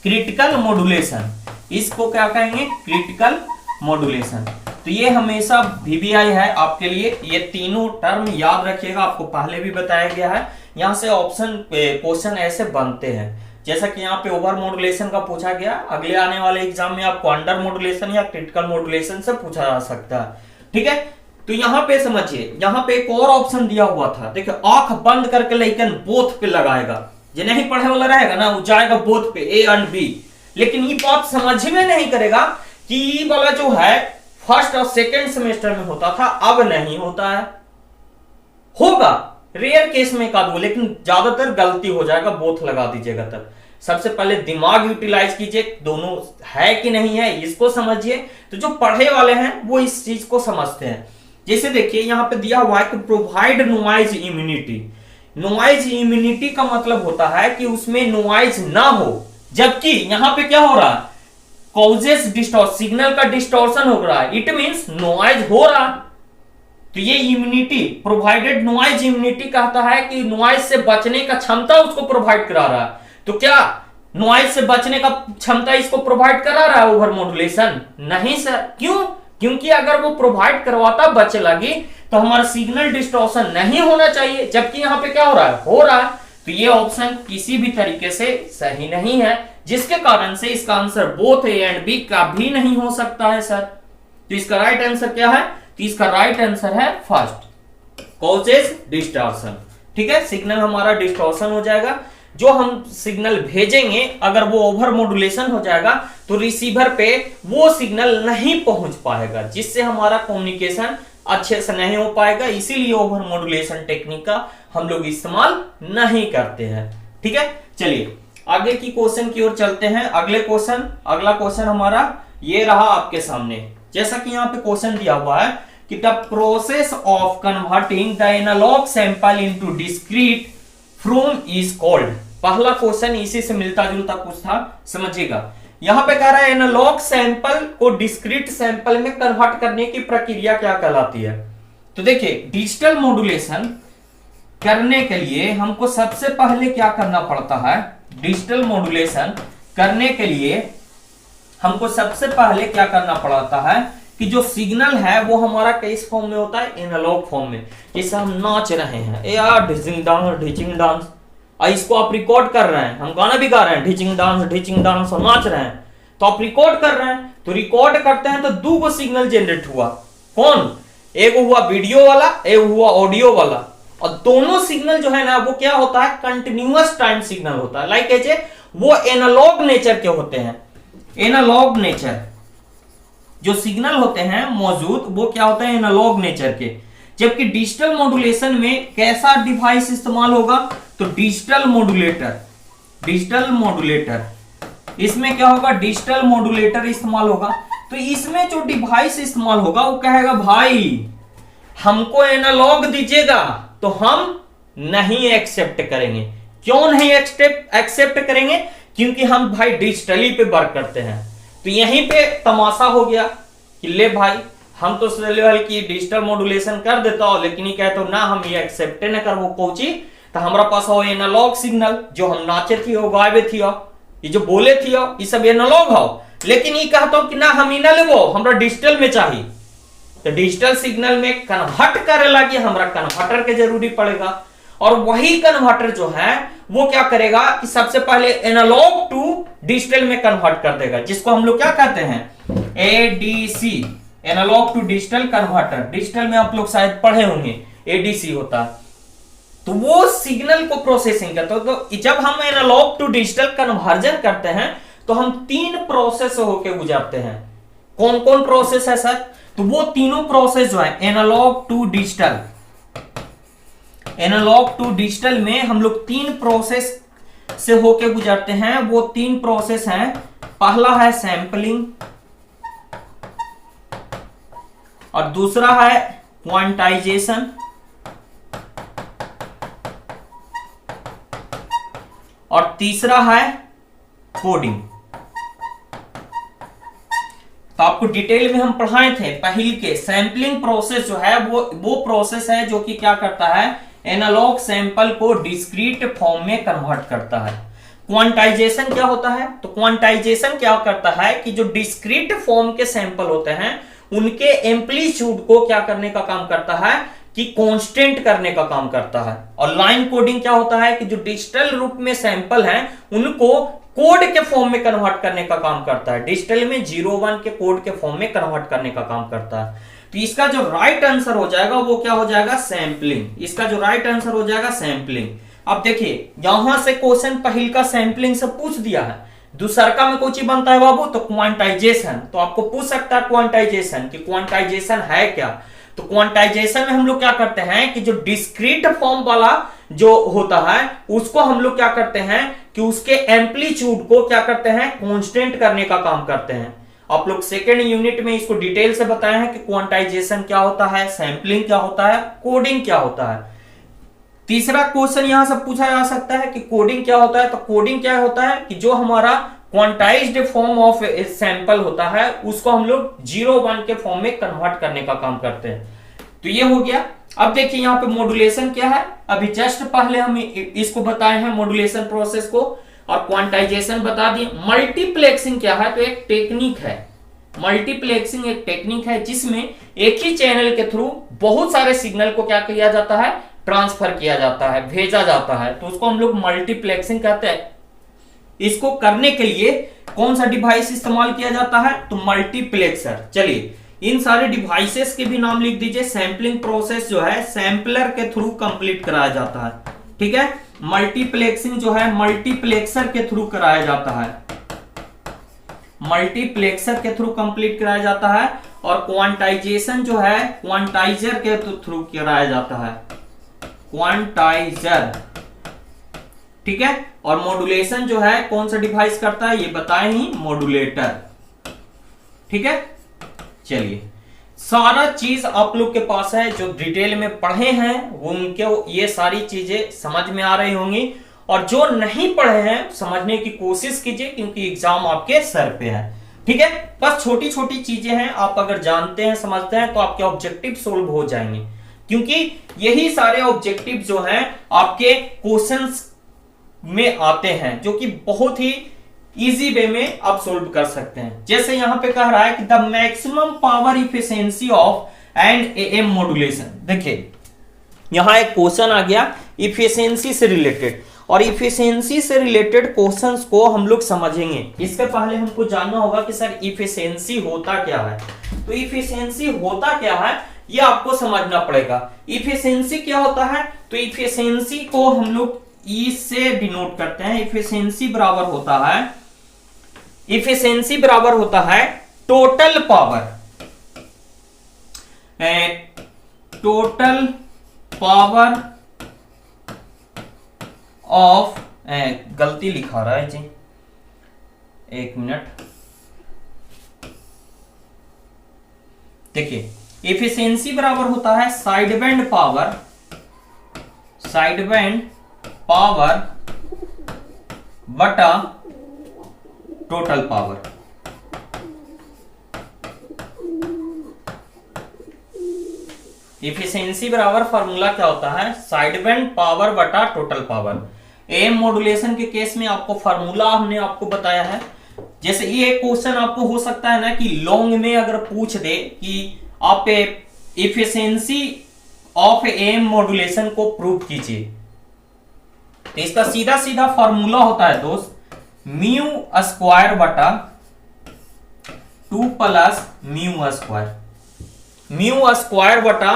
क्रिटिकल मॉड्यूलेशन, इसको क्या कहेंगे, क्रिटिकल मॉड्यूलेशन। तो ये हमेशा वीवीआई है आपके लिए। ये तीनों टर्म याद रखिएगा, आपको पहले भी बताया गया है। यहां से ऑप्शन क्वेश्चन ऐसे बनते हैं, जैसा कि यहाँ पे ओवर मॉड्यूलेशन का पूछा गया, अगले आने वाले एग्जाम में आपको अंडर मॉड्यूलेशन या क्रिटिकल मॉड्यूलेशन से पूछा जा सकता है। ठीक है, तो यहाँ पे समझिए, यहाँ पे एक और ऑप्शन दिया हुआ था। देखिए, आंख बंद करके लेकिन बोथ पे लगाएगा, जो नहीं पढ़े वाला रहेगा ना वो जाएगा बोथ पे, ए एंड बी। लेकिन ये बात समझ में नहीं करेगा कि ये वाला जो है फर्स्ट और सेकेंड सेमेस्टर में होता था, अब नहीं होता है। होगा रेयर केस में का दो, लेकिन ज्यादातर गलती हो जाएगा, बोथ लगा दीजिएगा। तब सबसे पहले दिमाग यूटिलाइज कीजिए, दोनों है कि नहीं है इसको समझिए। तो जो पढ़े वाले हैं वो इस चीज को समझते हैं। जैसे देखिए यहां पे दिया हुआ है कि provide noise immunity. Noise immunity का मतलब होता है कि उसमें नॉइज ना हो, जबकि यहां पे क्या हो रहा है, कॉजेस डिस्टॉर्शन, सिग्नल का डिस्टॉर्शन हो रहा है। इट मींस नॉइज हो रहा। तो ये इम्यूनिटी, प्रोवाइडेड नॉइज इम्यूनिटी कहता है कि नॉइज से बचने का क्षमता उसको प्रोवाइड करा रहा है। तो क्या नॉइज से बचने का क्षमता इसको प्रोवाइड करा रहा है ओवर मॉड्यूलेशन? नहीं सर। क्यों? क्योंकि अगर वो प्रोवाइड करवाता बचे लगी तो हमारा सिग्नल डिस्टॉर्शन नहीं होना चाहिए, जबकि यहां पे क्या हो रहा है, हो रहा है। तो ये ऑप्शन किसी भी तरीके से सही नहीं है, जिसके कारण से इसका answer both A and B का भी नहीं हो सकता है सर। तो इसका राइट आंसर क्या है? तो इसका राइट आंसर है फर्स्ट, कॉजेस डिस्टॉर्शन। ठीक है, सिग्नल हमारा डिस्टॉर्शन हो जाएगा। जो हम सिग्नल भेजेंगे अगर वो ओवर मॉड्यूलेशन हो जाएगा तो रिसीवर पे वो सिग्नल नहीं पहुंच पाएगा, जिससे हमारा कम्युनिकेशन अच्छे से नहीं हो पाएगा। इसीलिए ओवर मॉड्यूलेशन टेक्निक का हम लोग इस्तेमाल नहीं करते हैं। ठीक है, चलिए आगे की क्वेश्चन की ओर चलते हैं। अगला क्वेश्चन हमारा ये रहा आपके सामने। जैसा कि यहाँ पे क्वेश्चन दिया हुआ है कि the process of converting the analogue sample into discrete form is called. पहला क्वेश्चन इसी से मिलता जुलता कुछ था, समझिएगा। यहां पे कह रहा है एनालॉग सैंपल को डिस्क्रीट सैंपल में कन्वर्ट करने की प्रक्रिया क्या कहलाती है। तो देखिए, डिजिटल मॉड्यूलेशन करने के लिए हमको सबसे पहले क्या करना पड़ता है, डिजिटल मॉड्यूलेशन करने के लिए हमको सबसे पहले क्या करना पड़ता है कि जो सिग्नल है वो हमारा किस फॉर्म में होता है, एनालॉग फॉर्म में। जैसे हम नाच रहे हैं यार, ढिचिंग डांस, और इसको आप रिकॉर्ड कर रहे हैं, हम गाना भी गा रहे हैं ढिचिंग डांस और नाच रहे हैं, तो आप रिकॉर्ड कर रहे हैं। तो रिकॉर्ड करते हैं तो दो गो सिग्नल जनरेट हुआ। कौन? एक हुआ वीडियो वाला, एक हुआ ऑडियो वाला। और दोनों सिग्नल जो है ना वो क्या होता है, कंटिन्यूअस टाइम सिग्नल होता है। लाइक ऐसे वो एनालॉग नेचर के होते हैं। एनालॉग नेचर जो सिग्नल होते हैं मौजूद वो क्या होता है, एनालॉग नेचर के। जबकि डिजिटल मॉड्यूलेशन में कैसा डिवाइस इस्तेमाल होगा, तो डिजिटल मॉड्यूलेटर इसमें क्या होगा, डिजिटल मॉड्यूलेटर इस्तेमाल होगा। तो इसमें जो डिवाइस इस्तेमाल होगा वो कहेगा भाई हमको एनालॉग दीजिएगा, तो हम नहीं एक्सेप्ट करेंगे। क्यों नहीं एक्सेप्ट करेंगे? क्योंकि हम भाई डिजिटली पे वर्क करते हैं। तो यहीं पे तमाशा हो गया कि ले भाई हम तो लेवल की डिजिटल मॉड्यूलेशन कर देता हो, लेकिन ये कहते हो ना हम ये एक्सेप्ट न कर वो कोची, तो हमारा पास हो एनालॉग सिग्नल, जो हम नाचे थी हो गावे थी हो, ये जो बोले थी हो, ये सब एनालॉग हो। लेकिन ये कहता हूं कि ना हम इना लेवो, हमरा डिजिटल में चाहिए। तो डिजिटल सिग्नल में कन्वर्ट करे लगी हमरा कन्वर्टर के जरूरी पड़ेगा। और वही कन्वर्टर जो है वो क्या करेगा कि सबसे पहले एनालॉग टू डिजिटल में कन्वर्ट कर देगा, जिसको हम लोग क्या कहते हैं, ADC, analogue to digital converter. Digital में आप लोग शायद पढ़े होंगे एडीसी होता है। तो वो सिग्नल को प्रोसेसिंग करता है। तो जब हम एनालॉग टू डिजिटल कन्वर्जन करते हैं तो हम 3 प्रोसेस होके गुजरते हैं। कौन कौन प्रोसेस है सर? तो वो तीनों प्रोसेस जो है analogue to digital, analogue to digital में हम लोग 3 प्रोसेस से होके गुजरते हैं। वो 3 प्रोसेस हैं। पहला है सैंपलिंग, और दूसरा है क्वांटाइजेशन, और तीसरा है कोडिंग। तो आपको डिटेल में हम पढ़ाए थे पहले के। सैंपलिंग प्रोसेस जो है वो प्रोसेस है जो कि क्या करता है, एनालॉग सैंपल को डिस्क्रीट फॉर्म में कन्वर्ट करता है। क्वांटाइजेशन क्या होता है? तो क्वांटाइजेशन क्या करता है कि जो डिस्क्रीट फॉर्म के सैंपल होते हैं उनके एम्पलीट्यूड को क्या करने का काम करता है कि कांस्टेंट करने का काम करता है। और लाइन कोडिंग क्या होता है कि जो डिजिटल रूप में सैंपल हैं उनको कोड के फॉर्म में कन्वर्ट करने का काम करता है, डिजिटल में 0-1 के कोड के फॉर्म में कन्वर्ट करने का काम करता है। तो इसका जो राइट आंसर हो जाएगा वो क्या हो जाएगा, सैंपलिंग। इसका जो राइट आंसर हो जाएगा सैंपलिंग। अब देखिए यहां से क्वेश्चन पहले का सैंपलिंग से पूछ दिया है, दूसरा का में कुछ ही बनता है बाबू, तो क्वांटाइजेशन। तो आपको पूछ सकता है क्वांटाइजेशन कि क्वांटाइजेशन है क्या। तो क्वांटाइजेशन में हम लोग क्या करते हैं कि जो डिस्क्रीट फॉर्म वाला जो होता है उसको हम लोग क्या करते हैं कि उसके एम्पलीट्यूड को क्या करते हैं, कांस्टेंट करने का काम करते हैं। आप लोग सेकेंड यूनिट में इसको डिटेल से बताए हैं कि क्वांटाइजेशन क्या होता है, सैंपलिंग क्या होता है, कोडिंग क्या होता है। तीसरा क्वेश्चन यहां से पूछा जा सकता है कि कोडिंग क्या होता है। तो कोडिंग क्या होता है कि जो हमारा क्वांटाइज्ड फॉर्म ऑफ सैंपल होता है उसको हम लोग 0-1 के फॉर्म में कन्वर्ट करने का काम करते हैं। तो ये हो गया। अब देखिए यहाँ पे मॉड्यूलेशन क्या है, अभी जस्ट पहले हम इसको बताए हैं मॉड्यूलेशन प्रोसेस को, और क्वांटाइजेशन बता दिए। मल्टीप्लेक्सिंग क्या है, तो एक टेक्निक है। मल्टीप्लेक्सिंग एक टेक्निक है जिसमें एक ही चैनल के थ्रू बहुत सारे सिग्नल को क्या किया जाता है, ट्रांसफर किया जाता है, भेजा जाता है। तो उसको हम लोग मल्टीप्लेक्सिंग कहते हैं। इसको करने के लिए कौन सा डिवाइस इस्तेमाल किया जाता है, तो मल्टीप्लेक्सर। चलिए इन सारे डिवाइसेस के भी नाम लिख दीजिए। सैंपलिंग प्रोसेस जो है सैंपलर के थ्रू कंप्लीट कराया जाता है, ठीक है। मल्टीप्लेक्सिंग जो है मल्टीप्लेक्सर के थ्रू कराया जाता है, मल्टीप्लेक्सर के थ्रू कंप्लीट कराया जाता है। और क्वांटाइजेशन जो है क्वांटाइजर के थ्रू कराया जाता है, क्वांटाइजर, ठीक है। और मॉड्यूलेशन जो है कौन सा डिवाइस करता है, ये बताए ही, मॉड्यूलेटर, ठीक है। चलिए सारा चीज आप लोग के पास है, जो डिटेल में पढ़े हैं उनके ये सारी चीजें समझ में आ रही होंगी, और जो नहीं पढ़े हैं समझने की कोशिश कीजिए क्योंकि एग्जाम आपके सर पे है, ठीक है। बस छोटी छोटी चीजें हैं, आप अगर जानते हैं समझते हैं तो आपके ऑब्जेक्टिव सोल्व हो जाएंगे, क्योंकि यही सारे ऑब्जेक्टिव जो हैं आपके क्वेश्चंस में आते हैं, जो कि बहुत ही इजी वे में आप सोल्व कर सकते हैं। जैसे यहां पे कह रहा है कि the maximum power efficiency of and am modulation. देखिए यहां एक क्वेश्चन आ गया इफिशिएंसी से रिलेटेड, और इफिशिएंसी से रिलेटेड क्वेश्चंस को हम लोग समझेंगे। इसके पहले हमको जानना होगा कि सर इफिशिएंसी होता क्या है। तो इफिशिएंसी होता क्या है ये आपको समझना पड़ेगा। इफिशिएंसी क्या होता है, तो इफिशिएंसी को हम लोग ई से डिनोट करते हैं। इफिशिएंसी बराबर होता है, इफिशिएंसी बराबर होता है total power, total power of, गलती लिखा रहा है जी, एक मिनट। देखिए इफिशिएंसी बराबर होता है side band power, side band power बटा टोटल पावर। इफिशिएंसी बराबर फार्मूला क्या होता है, साइड बैंड पावर बटा टोटल पावर। एम मॉड्यूलेशन के केस में आपको फार्मूला हमने आपको बताया है। जैसे ये क्वेश्चन आपको हो सकता है ना कि लॉन्ग में अगर पूछ दे कि आप इफिशिएंसी ऑफ एम मॉड्यूलेशन को प्रूव कीजिए, तो इसका सीधा सीधा फार्मूला होता है दोस्त, म्यू स्क्वायर बटा 2 plus mu square, mu square बटा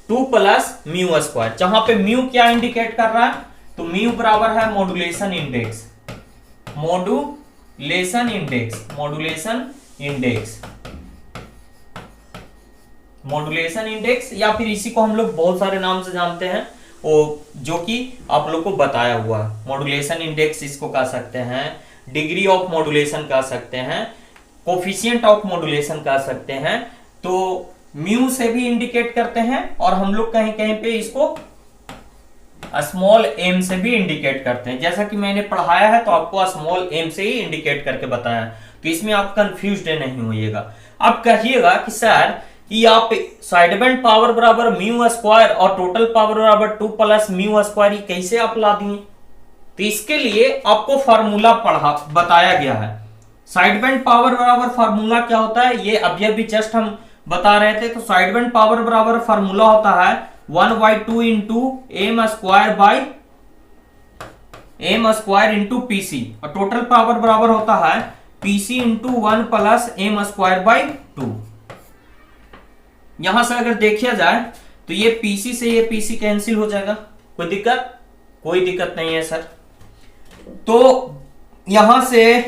2 प्लस म्यू स्क्वायर। जहां पे म्यू क्या इंडिकेट कर रहा है, तो म्यू बराबर है modulation index, modulation index, modulation index, modulation index, या फिर इसी को हम लोग बहुत सारे नाम से जानते हैं, वो जो कि आप लोग को बताया हुआ है। मॉड्यूलेशन इंडेक्स इसको कह सकते हैं, डिग्री ऑफ मॉड्यूलेशन कह सकते हैं, कोफिशिएंट ऑफ मॉड्यूलेशन कह सकते हैं। तो म्यू से भी इंडिकेट करते हैं, और हम लोग कहीं कहीं पे इसको स्मॉल एम से भी इंडिकेट करते हैं। जैसा कि मैंने पढ़ाया है तो आपको स्मॉल एम से ही इंडिकेट करके बताया है, तो इसमें आप कंफ्यूज नहीं होइएगा। अब कहिएगा कि सर कि आप साइड बैंड पावर बराबर म्यू स्क्वायर और टोटल पावर बराबर 2 प्लस म्यू स्क्वायर कैसे आप ला दिए, तो इसके लिए आपको फार्मूला बताया गया है। साइड बैंड पावर बराबर फार्मूला क्या होता है ये अभी अभी जस्ट हम बता रहे थे। तो साइड बैंड पावर बराबर फॉर्मूला होता है 1/2 into m square into PC, और टोटल पावर बराबर होता है PC into 1 plus m square by 2। यहां से अगर देखा जाए तो ये पीसी से ये पीसी कैंसिल हो जाएगा। कोई दिक्कत? कोई दिक्कत नहीं है सर। तो यहां से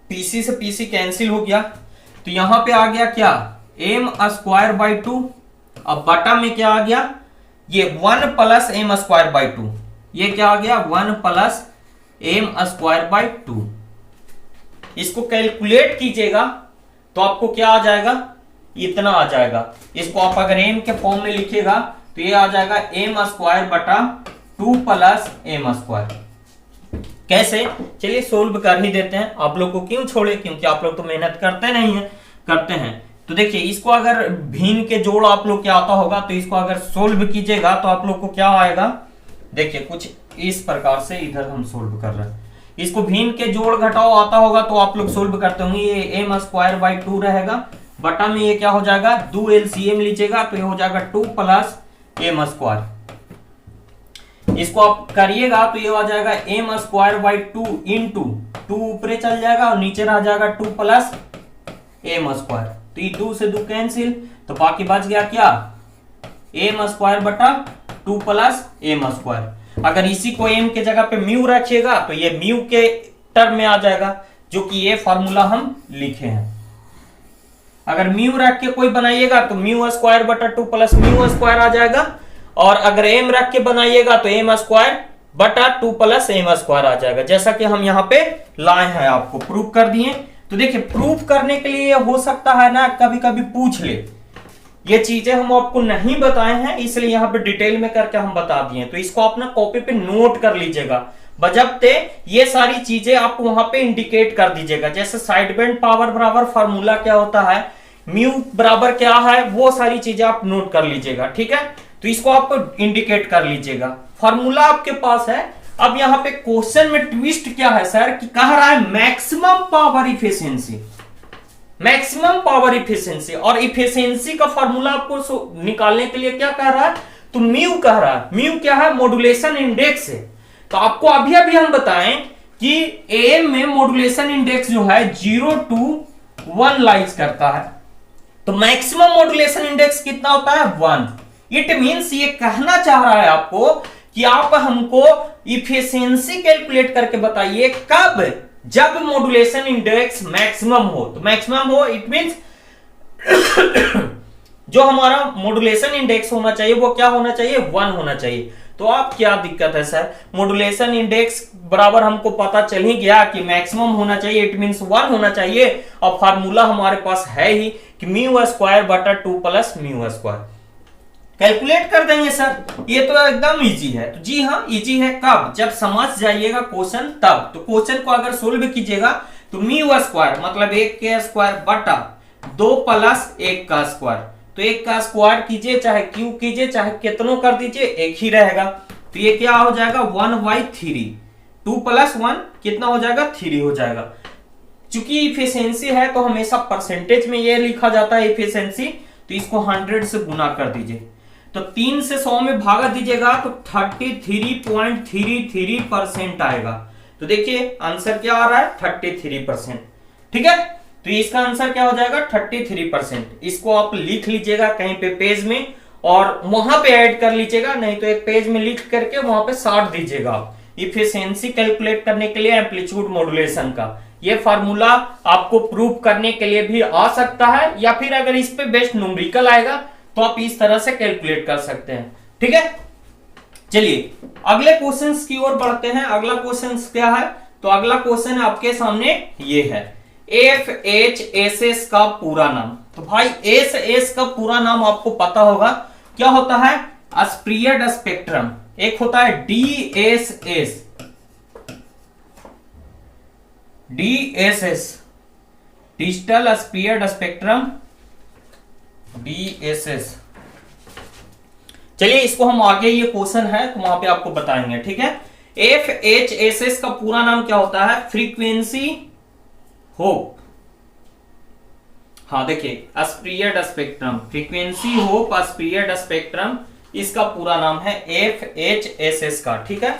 पीसी से पीसी कैंसिल हो गया, तो यहां पे आ गया क्या, एम स्क्वायर बाई 2। अब बटा में क्या आ गया, ये 1 प्लस एम स्क्वायर बाई 2। ये क्या आ गया, 1 प्लस एम स्क्वायर बाई 2। इसको कैलकुलेट कीजिएगा तो आपको क्या आ जाएगा, इतना आ जाएगा। इसको आप अगर एम के फॉर्म में लिखिएगा तो ये आ जाएगा एम स्क्वायर बटा 2 प्लस एम स्क्वायर। कैसे, चलिए सोल्व कर ही देते हैं। आप लोग को क्यों छोड़े, क्योंकि आप लोग तो मेहनत करते नहीं है, करते हैं। तो देखिए इसको अगर भिन्न के जोड़ आप लोग क्या आता होगा, तो इसको अगर सोल्व कीजिएगा तो आप लोग को क्या आएगा, देखिए कुछ इस प्रकार से इधर हम सोल्व कर रहे हैं। इसको भिन्न के जोड़ घटाओ आता होगा तो आप लोग सोल्व करते होंगे। ये एम स्क्वायर बाई 2 रहेगा, बटा में ये क्या हो जाएगा, 2 एलसीएम लीजिएगा तो ये हो जाएगा 2 प्लस एम स्क्वायर। इसको आप करिएगा तो ये आ जाएगा एम स्क्वायर बाई 2 इंटू 2 ऊपर चल जाएगा और नीचे रह जाएगा 2 प्लस एम स्क्वायर। तो ये 2 से 2 कैंसिल, तो बाकी बच गया क्या, एम स्क्वायर बटा 2 प्लस एम स्क्वायर। अगर इसी को एम के जगह पे म्यू रखिएगा तो ये म्यू के टर्म में आ जाएगा, जो कि ये फॉर्मूला हम लिखे हैं। अगर म्यू रख के कोई बनाइएगा तो म्यू स्क्वायर बटा 2 प्लस म्यू स्क्वायर आ जाएगा, और अगर एम रख के बनाइएगा तो एम स्क्वायर बटा 2 प्लस एम स्क्वायर आ जाएगा, जैसा कि हम यहाँ पे लाए हैं, आपको प्रूफ कर दिए। तो देखिए प्रूफ करने के लिए हो सकता है ना कभी कभी पूछ ले, ये चीजें हम आपको नहीं बताए हैं इसलिए यहाँ पे डिटेल में करके हम बता दिए। तो इसको अपना कॉपी पे नोट कर लीजिएगा, बजबते ये सारी चीजें आप वहां पे इंडिकेट कर दीजिएगा। जैसे साइड बैंड पावर बराबर फार्मूला क्या होता है, म्यू बराबर क्या है, वो सारी चीजें आप नोट कर लीजिएगा, ठीक है। तो इसको आप इंडिकेट कर लीजिएगा, फार्मूला आपके पास है। अब यहाँ पे क्वेश्चन में ट्विस्ट क्या है सर, कि कह रहा है maximum power efficiency, maximum power efficiency, और इफिशियंसी का फार्मूला आपको निकालने के लिए क्या कह रहा है, तो म्यू कह रहा है। म्यू क्या है, मॉड्यूलेशन इंडेक्स है। तो आपको अभी अभी हम बताएं कि एम में मॉड्यूलेशन इंडेक्स जो है 0 to 1 लाइज करता है, तो मैक्सिमम मॉड्यूलेशन इंडेक्स कितना होता है, 1। इट मींस ये कहना चाह रहा है आपको कि आप हमको इफिशियंसी कैलकुलेट करके बताइए कब, जब मॉड्यूलेशन इंडेक्स मैक्सिमम हो। तो मैक्सिमम हो इट मींस जो हमारा मॉड्यूलेशन इंडेक्स होना चाहिए वो क्या होना चाहिए, 1 होना चाहिए। तो आप क्या दिक्कत है सर, मॉड्यूलेशन इंडेक्स बराबर हमको पता चल ही गया कि मैक्सिमम होना चाहिए, इट मींस 1 होना चाहिए। और फार्मूला हमारे पास है ही कि म्यू स्क्वायर बटा 2 प्लस म्यू स्क्वायर। कैलकुलेट कर देंगे सर, ये तो एकदम इजी है। तो जी हाँ इजी है, कब, जब समझ जाइएगा क्वेश्चन तब। तो क्वेश्चन को अगर सोल्व कीजिएगा तो म्यू स्क्वायर मतलब 1 के स्क्वायर बटा 2 प्लस 1 का स्क्वायर। तो 1 का स्क्वायर कीजिए चाहे क्यू कीजिए चाहे कितनों कर दीजिए, एक ही रहेगा। तो ये क्या हो जाएगा, 1/3। 2 प्लस 1 कितना हो जाएगा, 3 हो जाएगा। चूंकि इफिशियंसी है तो हमेशा परसेंटेज में ये लिखा जाता है इफिशियंसी, तो इसको 100 से गुना कर दीजिए। तो 3 से 100 में भागा दीजिएगा तो 33.33% आएगा। तो देखिए आंसर क्या आ रहा है, 33%, ठीक है। तो इसका आंसर क्या हो जाएगा, 33%। इसको आप लिख लीजिएगा कहीं पे पेज में और वहां पे ऐड कर लीजिएगा, नहीं तो एक पेज में लिख करके वहां पे साट दीजिएगा। इफिशियंसी कैलकुलेट करने के लिए एम्पलीट्यूड मॉड्यूलेशन का ये फार्मूला आपको प्रूव करने के लिए भी आ सकता है, या फिर अगर इस पे बेस्ट न्यूमेरिकल आएगा तो आप इस तरह से कैलकुलेट कर सकते हैं, ठीक है। चलिए अगले क्वेश्चंस की ओर बढ़ते हैं। अगला क्वेश्चन क्या है, तो अगला क्वेश्चन आपके सामने ये है, FHSS का पूरा नाम। तो भाई SS का पूरा नाम आपको पता होगा क्या होता है, स्प्रियड स्पेक्ट्रम। एक होता है DSS, डिजिटल स्प्रियड स्पेक्ट्रम, DSS। चलिए इसको हम आगे, ये क्वेश्चन है तो वहां पे आपको बताएंगे, ठीक है। FHSS का पूरा नाम क्या होता है, फ्रीक्वेंसी होप हाँ देखिए स्प्रियड spectrum, frequency hop spread spectrum, इसका पूरा नाम है FHSS का, ठीक है।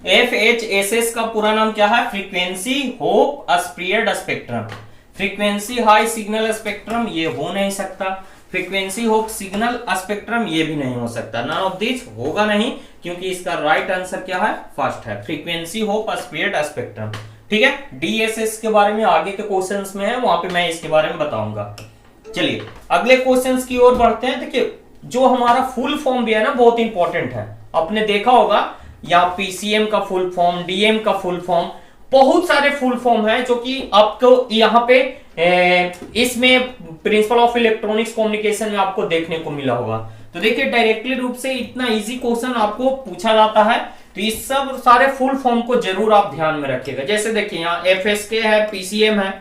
FHSS का पूरा नाम क्या है? Frequency hop spread spectrum. Frequency high signal spectrum ये हो नहीं सकता, फ्रीक्वेंसी होप सिग्नल स्पेक्ट्रम ये भी नहीं हो सकता, नन ऑफ दिस होगा नहीं, क्योंकि इसका राइट आंसर क्या है? फर्स्ट है, फ्रीक्वेंसी होप स्प्रियड स्पेक्ट्रम, ठीक है। DSS के बारे में आगे के क्वेश्चंस में है, वहां पे मैं इसके बारे में बताऊंगा। चलिए अगले क्वेश्चंस की ओर बढ़ते हैं। देखिए जो हमारा फुल फॉर्म भी है ना, बहुत इंपॉर्टेंट है। आपने देखा होगा यहाँ PCM का फुल फॉर्म, DM का फुल फॉर्म, बहुत सारे फुल फॉर्म है जो कि आपको यहाँ पे इसमें प्रिंसिपल ऑफ इलेक्ट्रॉनिक्स कम्युनिकेशन में आपको देखने को मिला होगा। तो देखिए डायरेक्टली रूप से इतना इजी क्वेश्चन आपको पूछा जाता है, तो इस सब सारे फुल फॉर्म को जरूर आप ध्यान में रखिएगा। जैसे देखिए यहाँ FSK है, PCM है।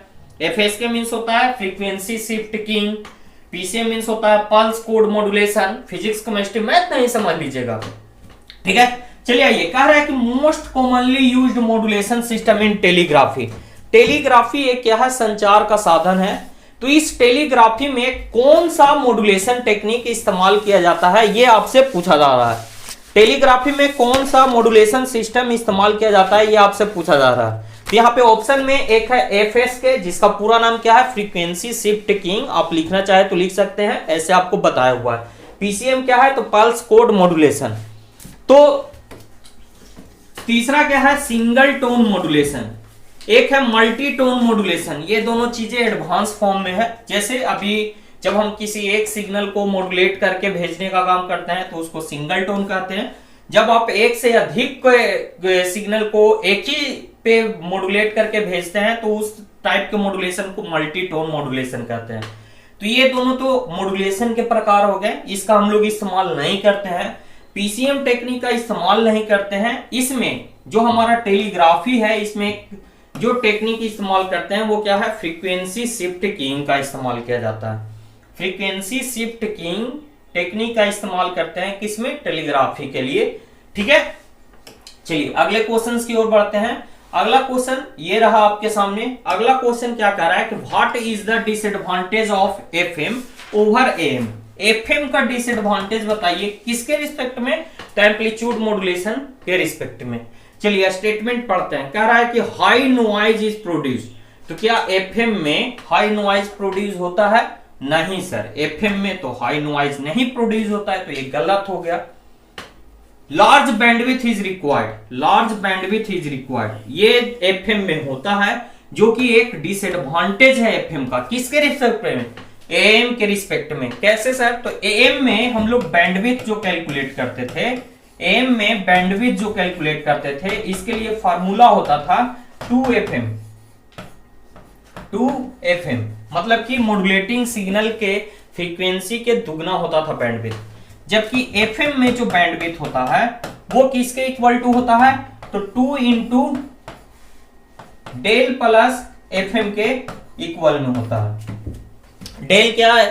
FSK मीन्स होता है frequency shift keying, PCM means होता है pulse code modulation. Physics chemistry math नहीं समझ लीजिएगा, ठीक है। चलिए आइए, कह रहा है कि most commonly used modulation system in telegraphy. Telegraphy एक क्या है? संचार का साधन है। तो इस टेलीग्राफी में कौन सा मॉड्यूलेशन टेक्निक इस्तेमाल किया जाता है, ये आपसे पूछा जा रहा है। टेलीग्राफी में कौन सा मॉड्यूलेशन सिस्टम इस्तेमाल किया जाता है, ये आपसे पूछा जा रहा है। तो यहाँ पे ऑप्शन में एक है FSK, जिसका पूरा नाम क्या है? Frequency shift keying. आप लिखना चाहे तो लिख सकते हैं, ऐसे आपको बताया हुआ है। PCM क्या है? तो पल्स कोड मॉड्यूलेशन। तो तीसरा क्या है? Single tone modulation. एक है मल्टी टोन मॉड्यूलेशन। ये दोनों चीजें एडवांस फॉर्म में है। जैसे अभी जब हम किसी एक सिग्नल को मॉड्यूलेट करके भेजने का काम करते हैं तो उसको सिंगल टोन कहते हैं। जब आप एक से अधिक सिग्नल को एक ही पे मॉड्यूलेट करके भेजते हैं तो उस टाइप के मॉड्यूलेशन को मल्टी टोन मॉड्यूलेशन कहते हैं। तो ये दोनों तो मॉड्यूलेशन के प्रकार हो गए, इसका हम लोग इस्तेमाल नहीं करते हैं। PCM टेक्निक का इस्तेमाल नहीं करते हैं। इसमें जो हमारा टेलीग्राफी है, इसमें जो टेक्निक इस्तेमाल करते हैं वो क्या है? फ्रीक्वेंसी शिफ्ट कीइंग का इस्तेमाल किया जाता है। फ्रीक्वेंसी शिफ्ट कीइंग टेक्निक का इस्तेमाल करते हैं किसमें? टेलीग्राफी के लिए, ठीक है। चलिए अगले क्वेश्चंस की ओर बढ़ते हैं। अगला क्वेश्चन ये रहा आपके सामने। अगला क्वेश्चन क्या कह रहा है कि what is the disadvantage of FM over AM। FM का डिसएडवांटेज बताइए, किसके रिस्पेक्ट में? तो एम्पलीट्यूड मॉड्यूलेशन के रिस्पेक्ट में। चलिए स्टेटमेंट पढ़ते हैं। कह रहा है कि हाई नॉइज इज प्रोड्यूस। तो क्या FM में हाई नॉइज प्रोड्यूस होता है? नहीं सर, FM में तो हाई नॉइज नहीं प्रोड्यूस होता है, तो ये गलत हो गया। Large bandwidth is required. Large bandwidth is required, ये FM में होता है, जो कि एक डिसएडवांटेज है FM का। किसके रिस्पेक्ट में? AM के रिस्पेक्ट में। कैसे सर? तो AM में हम लोग बैंडविड्थ जो कैलकुलेट करते थे, AM में बैंडविड्थ जो कैलकुलेट करते थे, इसके लिए फार्मूला होता था 2FM। 2FM मतलब कि मॉड्यूलेटिंग सिग्नल के फ्रीक्वेंसी के दुगना होता था बैंडविड्थ। जबकि FM में जो बैंडविड्थ होता है वो किसके इक्वल टू होता है? तो 2 इंटू डेल प्लस FM के इक्वल में होता है। डेल क्या है?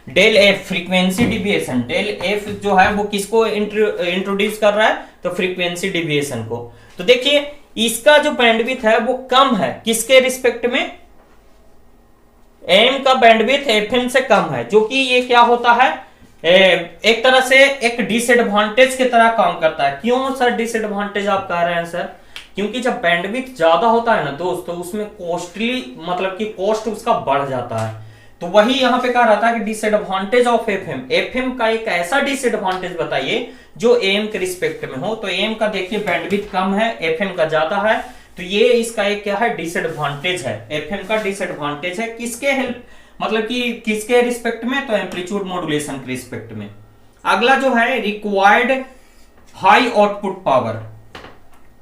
Del F frequency deviation. Del F जो है वो किसको इंट्रोड्यूस कर रहा है? तो फ्रीक्वेंसी डिविएशन को। तो देखिए इसका जो बैंडविड्थ है वो कम है, किसके रिस्पेक्ट में? AM का बैंडविड्थ FM से कम है, जो कि ये क्या होता है? एक तरह से एक डिसएडवांटेज की तरह काम करता है। क्यों सर डिसएडवांटेज आप कह रहे हैं सर? क्योंकि जब बैंडविड्थ ज्यादा होता है ना दोस्तों, तो उसमें कॉस्टली मतलब कि कॉस्ट उसका बढ़ जाता है। तो वही यहां पे कह रहा था कि डिसएडवांटेज ऑफ FM का एक ऐसा डिसएडवांटेज बताइए जो AM के रिस्पेक्ट में हो। तो AM का देखिए बैंडविड्थ कम है, FM का ज्यादा है, तो ये इसका एक क्या है? डिसएडवांटेज है। FM का डिसएडवांटेज है किसके हेल्प मतलब कि किसके रिस्पेक्ट में? तो एम्पलीट्यूड मॉड्यूलेशन के रिस्पेक्ट में। अगला जो है रिक्वायर्ड हाई आउटपुट पावर,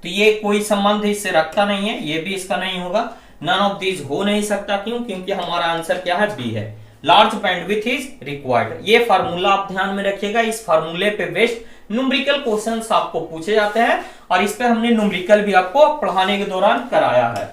तो ये कोई संबंध इससे रखता नहीं है, ये भी इसका नहीं होगा। नन ऑफ दीज हो नहीं सकता। क्यों? क्योंकि हमारा आंसर क्या है? बी है। Large bandwidth is required. ये फार्मूला आप ध्यान में रखिएगा। इस फार्मूले पे बेस्ड न्यूमेरिकल क्वेश्चंस आपको पूछे जाते हैं, और इस पे हमने न्यूमेरिकल भी आपको पढ़ाने के दौरान कराया है।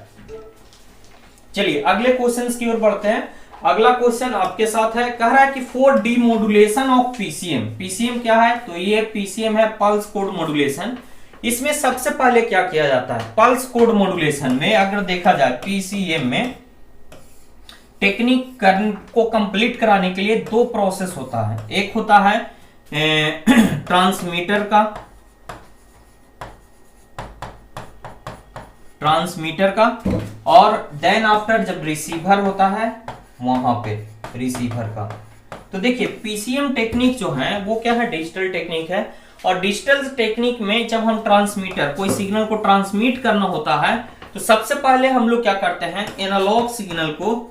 चलिए अगले क्वेश्चंस की ओर बढ़ते हैं। अगला क्वेश्चन आपके साथ है, कह रहा है कि for demodulation of PCM। PCM क्या है? तो ये PCM है पल्स कोड मॉड्यूलेशन। इसमें सबसे पहले क्या किया जाता है, पल्स कोड मॉड्यूलेशन में अगर देखा जाए पीसीएम में टेक्निक को कंप्लीट कराने के लिए दो प्रोसेस होता है। एक होता है ट्रांसमीटर का और देन आफ्टर जब रिसीवर होता है वहां पे रिसीवर का। तो देखिए पीसीएम टेक्निक जो है वो क्या है, डिजिटल टेक्निक है। और डिजिटल टेक्निक में जब हम ट्रांसमीटर कोई सिग्नल को ट्रांसमिट करना होता है तो सबसे पहले हम लोग क्या करते हैं, एनालॉग सिग्नल को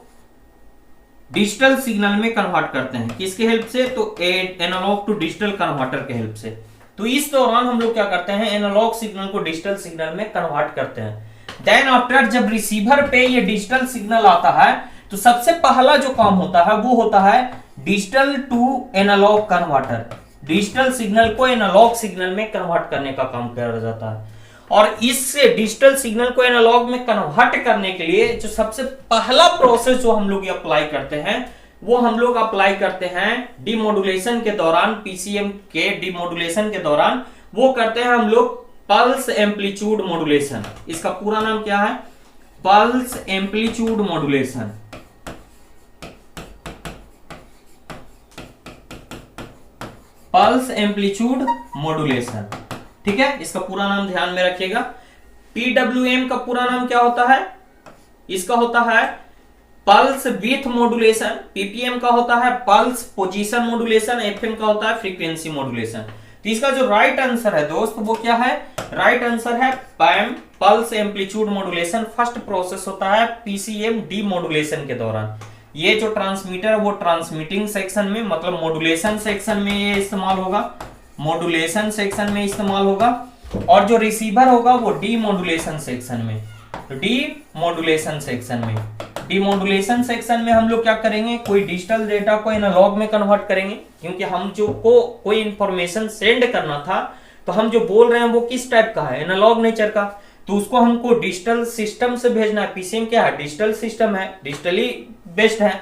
डिजिटल सिग्नल में कन्वर्ट करते हैं। किसके हेल्प से, तो एनालॉग टू डिजिटल कन्वर्टर के हेल्प से। तो इस दौरान हम लोग क्या करते हैं, एनालॉग सिग्नल को डिजिटल सिग्नल में कन्वर्ट करते हैं। देन आफ्टर जब रिसीवर पे ये डिजिटल सिग्नल आता है तो सबसे पहला जो काम होता है वो होता है digital to analogue converter. Digital signal को एनालॉग सिग्नल में कन्वर्ट करने का काम किया जाता है। और इससे डिजिटल सिग्नल को एनालॉग में कन्वर्ट करने के लिए जो सबसे पहला प्रोसेस जो हम लोग अप्लाई करते हैं वो हम लोग अप्लाई करते हैं डीमॉड्यूलेशन के दौरान, पीसीएम के डीमॉड्यूलेशन के दौरान वो करते हैं हम लोग पल्स एम्पलीट्यूड मॉड्यूलेशन। इसका पूरा नाम क्या है, pulse amplitude modulation. Pulse amplitude modulation, ठीक है। इसका पूरा नाम ध्यान में रखिएगा। पीडब्ल्यूएम का पूरा नाम क्या होता है, इसका होता है पल्स विथ मॉड्यूलेशन। पीपीएम का होता है पल्स पोजीशन मॉड्यूलेशन। एफएम का होता है फ्रीक्वेंसी मॉड्यूलेशन। तो इसका जो राइट आंसर है दोस्त वो क्या है, राइट आंसर है PAM, pulse amplitude modulation. First process होता है पीसीएम डीमॉड्यूलेशन के दौरान। ये जो ट्रांसमीटर है वो ट्रांसमिटिंग सेक्शन में, मतलब मॉड्यूलेशन सेक्शन में ये इस्तेमाल होगा, मॉड्यूलेशन सेक्शन में इस्तेमाल होगा। और जो रिसीवर होगा वो डीमॉड्यूलेशन सेक्शन में, डीमॉड्यूलेशन सेक्शन में। डीमॉड्यूलेशन सेक्शन में हम लोग क्या करेंगे, कोई डिजिटल डेटा को एनालॉग में कन्वर्ट करेंगे, क्योंकि हम जो को कोई इंफॉर्मेशन सेंड करना था तो हम जो बोल रहे हैं वो किस टाइप का है, एनालॉग नेचर का, तो उसको हमको डिजिटल सिस्टम से भेजना है। पीसीएम क्या है, डिजिटल सिस्टम है, डिजिटली बेस्ड है।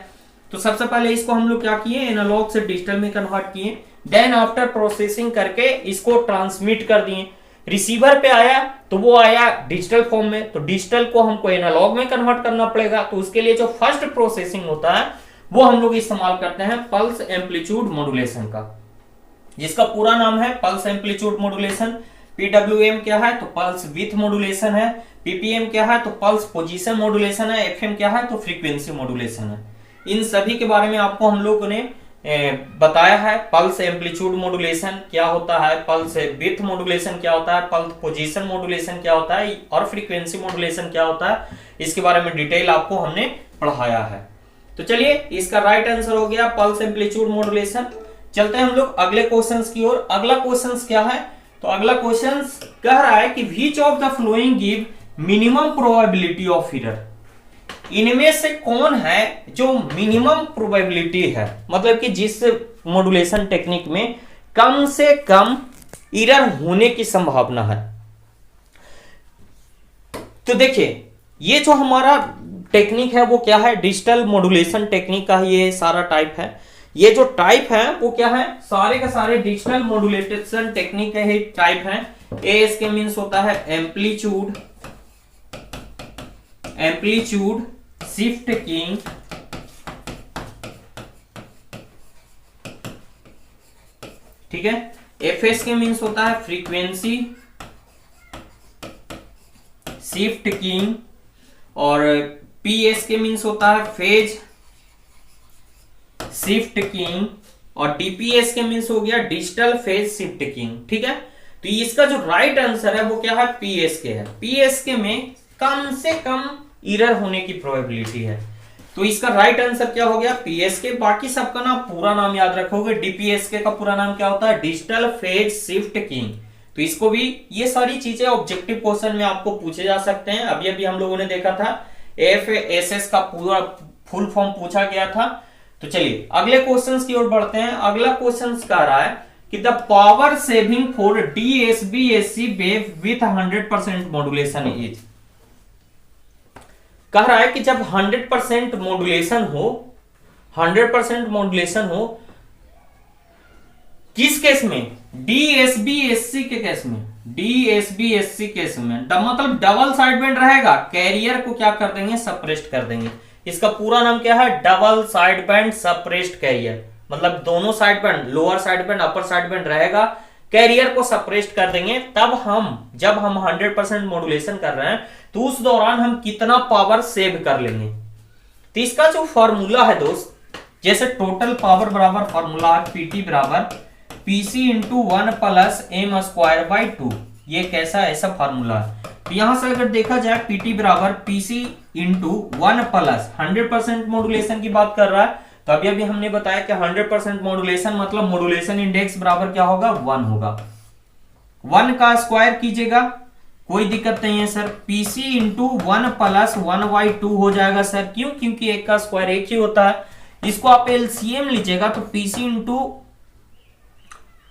तो सबसे पहले इसको हम लोग क्या किए, एनालॉग से डिजिटल में कन्वर्ट किए। देन आफ्टर प्रोसेसिंग करके इसको ट्रांसमिट कर दिए। रिसीवर पे आया तो वो आया डिजिटल फॉर्म में, तो डिजिटल को हमको एनालॉग में कन्वर्ट करना पड़ेगा। तो उसके लिए जो फर्स्ट प्रोसेसिंग होता है वो हम लोग इस्तेमाल करते हैं पल्स एम्पलीट्यूड मॉड्यूलेशन का, जिसका पूरा नाम है पल्स एम्पलीट्यूड मॉड्यूलेशन। पीडब्ल्यूएम क्या है, तो पल्स विथ मॉड्यूलेशन है। पीपीएम क्या है, तो पल्स पोजीशन मॉड्यूलेशन है। एफएम क्या है, तो फ्रीक्वेंसी मॉड्यूलेशन है। इन सभी के बारे में आपको हम लोगों ने बताया है। पल्स एम्पलीट्यूड मॉड्यूलेशन क्या होता है, पल्स विथ मॉड्यूलेशन क्या होता है, पल्स पोजीशन मॉड्यूलेशन क्या होता है और फ्रीक्वेंसी मॉड्यूलेशन क्या होता है, इसके बारे में डिटेल आपको हमने पढ़ाया है। तो चलिए इसका राइट आंसर हो गया पल्स एम्पलीट्यूड मॉड्यूलेशन। चलते हैं हम लोग अगले क्वेश्चंस की ओर। अगला क्वेश्चंस क्या है, तो अगला क्वेश्चंस कह रहा है कि which of the flowing give minimum probability of error. इनमें से कौन है जो मिनिमम प्रोबेबिलिटी है, मतलब कि जिस मॉड्यूलेशन टेक्निक में कम से कम एरर होने की संभावना है। तो देखिए ये जो हमारा टेक्निक है वो क्या है, डिजिटल मॉड्यूलेशन टेक्निक का ये सारा टाइप है। ये जो टाइप है वो क्या है, सारे का सारे डिजिटल मॉड्यूलेशन टेक्निक का ही टाइप है। ए इसके मीन्स होता है एम्पलीट्यूड, एम्पलीट्यूड शिफ्ट कीइंग, ठीक है। एफएस के मीन्स होता है फ्रीक्वेंसी शिफ्ट कीइंग, और पीएस के मीन्स होता है फेज शिफ्ट कीइंग, और डीपीएस के मीन्स हो गया डिजिटल फेज शिफ्ट कीइंग, ठीक है। तो इसका जो राइट आंसर है वो क्या है, पीएसके है। पीएसके में कम से कम एरर होने की प्रोबेबिलिटी है। तो इसका राइट आंसर क्या हो गया, पीएसके। बाकी सबका ना पूरा नाम याद रखोगे। डीपीएसके का पूरा नाम क्या होता है, डिजिटल फेज शिफ्ट कीइंग। तो इसको भी, ये सारी चीजें ऑब्जेक्टिव क्वेश्चन में आपको पूछे जा सकते हैं। अभी अभी हम लोगों ने देखा था एफएसएस का पूरा फुल फॉर्म पूछा गया था। तो चलिए अगले क्वेश्चंस की ओर बढ़ते हैं। अगला क्वेश्चन कह रहा है कि the power saving for DSBSC wave with 100% modulation is. कह रहा है कि जब 100% मॉड्यूलेशन हो, 100% मॉड्यूलेशन हो, किस केस में, डीएसबीएससी के केस में, DSB-SC केस में मतलब डबल साइड बैंड रहेगा, कैरियर को क्या कर देंगे, सप्रेस्ड कर देंगे। इसका पूरा नाम क्या है, double side band suppressed career. मतलब दोनों side band, lower side band upper side band रहेगा, कैरियर को सप्रेस्ड कर देंगे। तब जब हम 100% मॉड्यूलेशन कर रहे हैं तो उस दौरान हम कितना पावर सेव कर लेंगे। तो इसका जो फॉर्मूला है दोस्त, जैसे टोटल पावर बराबर फॉर्मूला है पीटी बराबर PC into 1 plus m square by 2। ये कैसा ऐसा फॉर्मूला है। तो यहां से अगर देखा जाए पीटी बराबर पीसी इंटू 1 प्लस 100% मॉड्यूलेशन की बात कर रहा है, तो अभी अभी हमने बताया कि 100% मॉड्यूलेशन मतलब मॉड्यूलेशन इंडेक्स बराबर क्या होगा, 1 होगा। 1 का स्क्वायर कीजिएगा, कोई दिक्कत नहीं है सर। पीसी इंटू 1 प्लस 1/2 हो जाएगा सर। क्यों? क्योंकि एक का स्क्वायर एक ही होता है। इसको आप एलसीएम लीजिएगा तो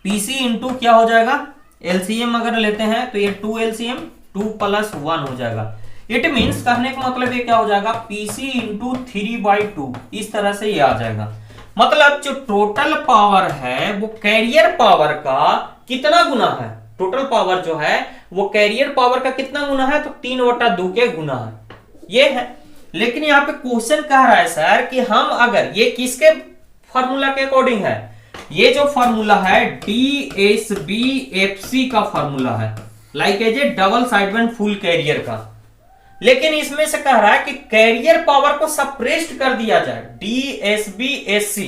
पीसी इंटू क्या हो जाएगा, एलसीएम अगर लेते हैं तो ये 2 एलसीएम 2 प्लस 1 हो जाएगा। इट मीन्स कहने का मतलब ये क्या हो जाएगा, पीसी इंटू 3/2। इस तरह से ये आ जाएगा। मतलब जो टोटल पावर है वो कैरियर पावर का कितना गुना है, टोटल पावर जो है वो कैरियर पावर का कितना गुना है, तो 3/2 के गुना है, ये है। लेकिन यहाँ पे क्वेश्चन कह रहा है सर कि हम अगर ये किसके फॉर्मूला के अकॉर्डिंग है, ये जो फॉर्मूला है DSB-FC का फॉर्मूला है, like as a double side band full carrier का। लेकिन इसमें से कह रहा है कि कैरियर पावर को सप्रेस्ड कर दिया जाए, DSB-SC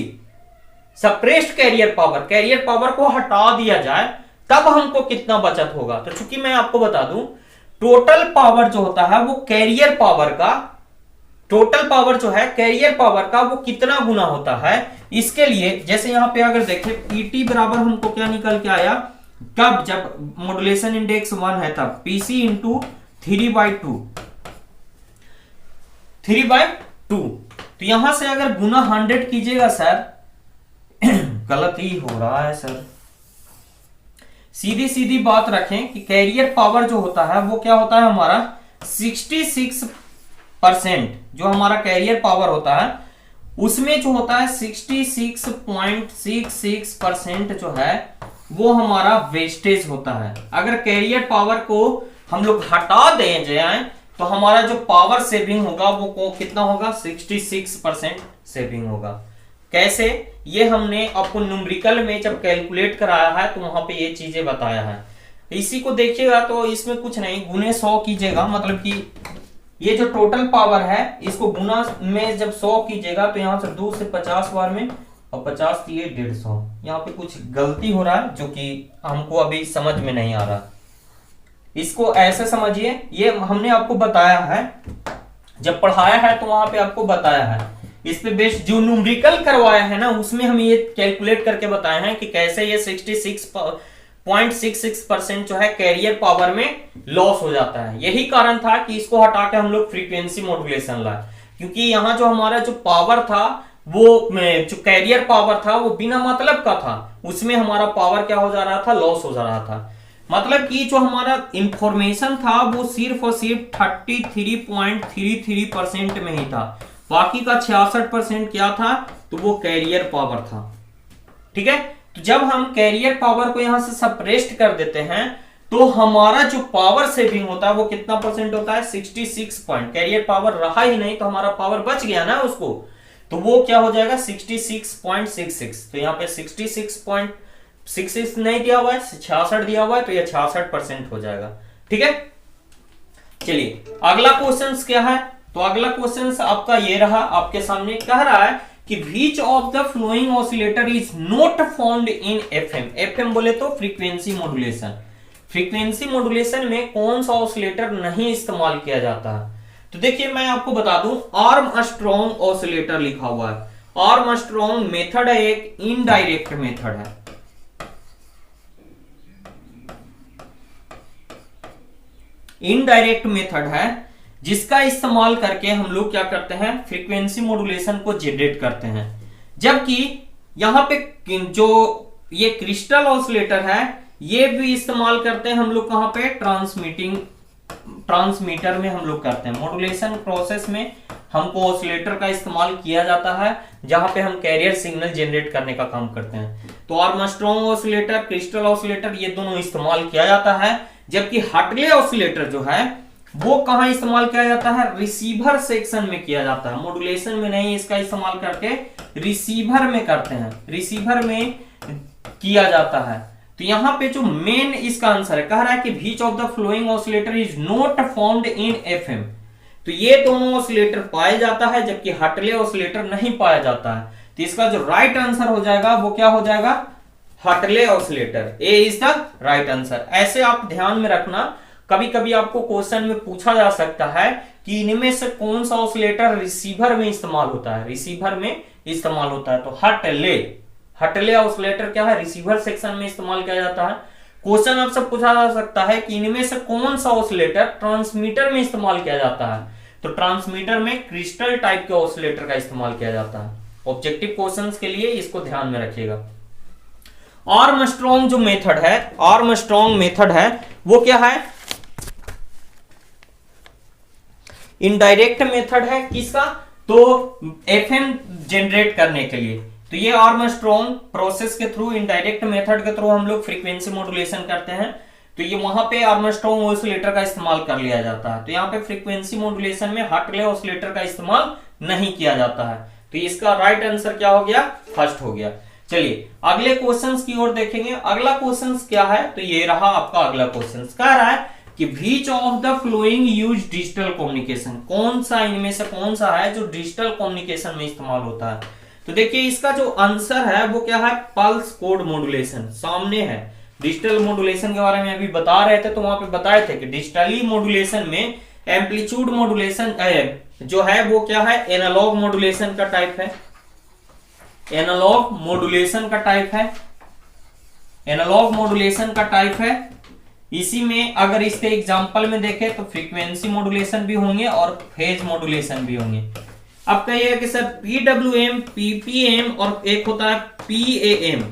सप्रेस्ड कैरियर पावर को हटा दिया जाए, तब हमको कितना बचत होगा। तो चूंकि मैं आपको बता दूं टोटल पावर जो होता है वो कैरियर पावर का, टोटल पावर जो है कैरियर पावर का वो कितना गुना होता है। इसके लिए जैसे यहां पे अगर देखें पीटी बराबर हमको क्या निकल के आया, कब, जब मॉड्यूलेशन इंडेक्स 1 है तब पीसी इंटू 3/2। तो यहां से अगर गुना 100 कीजिएगा सर गलत ही हो रहा है सर। सीधी सीधी बात रखें कि कैरियर पावर जो होता है वो क्या होता है हमारा 66%। जो हमारा कैरियर पावर होता है उसमें जो होता है 66.66% जो है वो हमारा वेस्टेज होता है। अगर कैरियर पावर को हम लोग हटा दें जाए तो हमारा जो पावर सेविंग होगा वो कितना होगा, 66% सेविंग होगा। कैसे, ये हमने आपको न्यूमेरिकल में जब कैलकुलेट कराया है तो वहां पे ये चीजें बताया है। इसी को देखिएगा तो इसमें कुछ नहीं, गुने 100 कीजिएगा, मतलब कि ये जो टोटल पावर है इसको गुना में जब 100 कीजिएगा तो यहां से 2 से 50 बार में, और 50 दिए 150। यहाँ पे कुछ गलती हो रहा है जो कि हमको अभी समझ में नहीं आ रहा। इसको ऐसे समझिए, ये हमने आपको बताया है, जब पढ़ाया है तो वहां पे आपको बताया है। इस पे बेस्ड जो न्यूमेरिकल करवाया है ना उसमें हम ये कैलकुलेट करके बताए हैं कि कैसे ये 66.66% जो है कैरियर पावर में लॉस हो जाता है। यही कारण था कि इसको हटा के हम लोग फ्रीक्वेंसी मॉड्यूलेशन लाए, क्योंकि यहाँ जो हमारा जो पावर था वो जो कैरियर पावर था वो बिना मतलब का था, उसमें हमारा पावर क्या हो जा रहा था, लॉस हो जा रहा था। मतलब कि जो हमारा इंफॉर्मेशन था वो सिर्फ और सिर्फ 33.33% में ही था, बाकी का 66% क्या था, तो वो कैरियर पावर था। ठीक है, तो जब हम कैरियर पावर को यहां से सप्रेस्ट कर देते हैं तो हमारा जो पावर सेविंग होता है वो कितना परसेंट होता है, 66 पॉइंट। कैरियर पावर रहा ही नहीं तो हमारा पावर बच गया ना उसको, तो वो क्या हो जाएगा 66.66। तो यहाँ पे 66.66 नहीं दिया हुआ है, 66 दिया हुआ है, तो ये 66% हो जाएगा। ठीक है, चलिए अगला क्वेश्चन क्या है। तो अगला क्वेश्चन आपका ये रहा, आपके सामने कह रहा है कि which of the flowing oscillator is not found in FM. FM बोले तो फ्रीक्वेंसी मॉड्यूलेशन। फ्रीक्वेंसी मॉड्यूलेशन में कौन सा ऑसिलेटर नहीं इस्तेमाल किया जाता है। तो देखिए मैं आपको बता दूं, आर्मस्ट्रॉन्ग ऑसिलेटर लिखा हुआ है। आर्मस्ट्रॉन्ग मेथड एक इनडायरेक्ट मेथड है। इनडायरेक्ट मेथड है जिसका इस्तेमाल करके हम लोग क्या करते हैं, फ्रीक्वेंसी मॉड्यूलेशन को जनरेट करते हैं। जबकि यहां पे जो ये क्रिस्टल ऑसिलेटर है ये भी इस्तेमाल करते हैं हम लोग कहां पे, ट्रांसमीटर में हम लोग करते हैं। मॉड्यूलेशन प्रोसेस में हमको ऑसिलेटर का इस्तेमाल किया जाता है जहां पे हम कैरियर सिग्नल जनरेट करने का काम करते हैं। तो आर्मस्ट्रॉन्ग ऑसिलेटर, क्रिस्टल ऑसिलेटर, ये दोनों इस्तेमाल किया जाता है। जबकि हार्टले ऑसिलेटर जो है वो कहां इस्तेमाल किया जाता है, रिसीवर सेक्शन में किया जाता है, मॉड्यूलेशन में नहीं इसका इस्तेमाल करके रिसीवर में करते हैं, रिसीवर में किया जाता है। तो यहां पे जो मेन इसका आंसर है, कह रहा है कि which of the flowing oscillator is not found in FM. तो ये दोनों ऑसिलेटर पाया जाता है जबकि हार्टले ऑसिलेटर नहीं पाया जाता है। तो इसका जो राइट आंसर हो जाएगा वो क्या हो जाएगा, Hartley oscillator, A is the right answer. ऐसे आप ध्यान में रखना, कभी कभी आपको क्वेश्चन में पूछा जा सकता है कि इनमें से कौन सा ऑसिलेटर रिसीवर में इस्तेमाल होता है, रिसीवर में इस्तेमाल होता है। तो हार्टले ऑसिलेटर क्या है, रिसीवर सेक्शन में इस्तेमाल किया जाता है। क्वेश्चन आपसे पूछा जा सकता है कि इनमें से कौन सा ऑसिलेटर ट्रांसमीटर में इस्तेमाल किया जाता है, तो ट्रांसमीटर में क्रिस्टल टाइप के ऑसिलेटर का इस्तेमाल किया जाता है। ऑब्जेक्टिव क्वेश्चंस के लिए इसको ध्यान में रखिएगा। आर्मस्ट्रॉन्ग जो मेथड है, आर्मस्ट्रॉन्ग मेथड है वो क्या है, इनडायरेक्ट मेथड है किसका, तो एफएम जनरेट करने के लिए। तो ये आर्मस्ट्रॉन्ग प्रोसेस के थ्रू, इनडायरेक्ट मेथड के थ्रू हम लोग फ्रीक्वेंसी मॉड्यूलेशन करते हैं। तो ये वहां पे आर्मस्ट्रॉन्ग ऑसिलेटर का इस्तेमाल कर लिया जाता है। तो यहाँ पे फ्रीक्वेंसी मॉड्यूलेशन में हार्टले ऑसिलेटर का इस्तेमाल नहीं किया जाता है। तो इसका राइट आंसर क्या हो गया, फर्स्ट हो गया। चलिए अगले क्वेश्चंस की ओर देखेंगे। अगला क्वेश्चंस क्या है, तो ये रहा आपका अगला क्वेश्चन। कह रहा है कि which of the flowing use digital communication, कौन सा इनमें से कौन सा है जो डिजिटल कम्युनिकेशन में इस्तेमाल होता है। तो देखिए इसका जो आंसर है वो क्या है, पल्स कोड मॉड्यूलेशन। सामने है, डिजिटल मॉड्यूलेशन के बारे में अभी बता रहे थे, तो वहां पे बताए थे कि डिजिटली मॉड्यूलेशन में एम्पलीट्यूड मॉड्यूलेशन जो है वो क्या है, एनालॉग मॉड्यूलेशन का टाइप है, एनालॉग मॉड्यूलेशन का टाइप है, एनालॉग मॉड्यूलेशन का टाइप है। इसी में अगर इसके एग्जांपल में देखें तो फ्रीक्वेंसी मॉड्यूलेशन भी होंगे और फेज मॉड्यूलेशन भी होंगे। अब कहिए कि सर पीडब्ल्यूएम, पीपीएम और एक होता है पीएएम,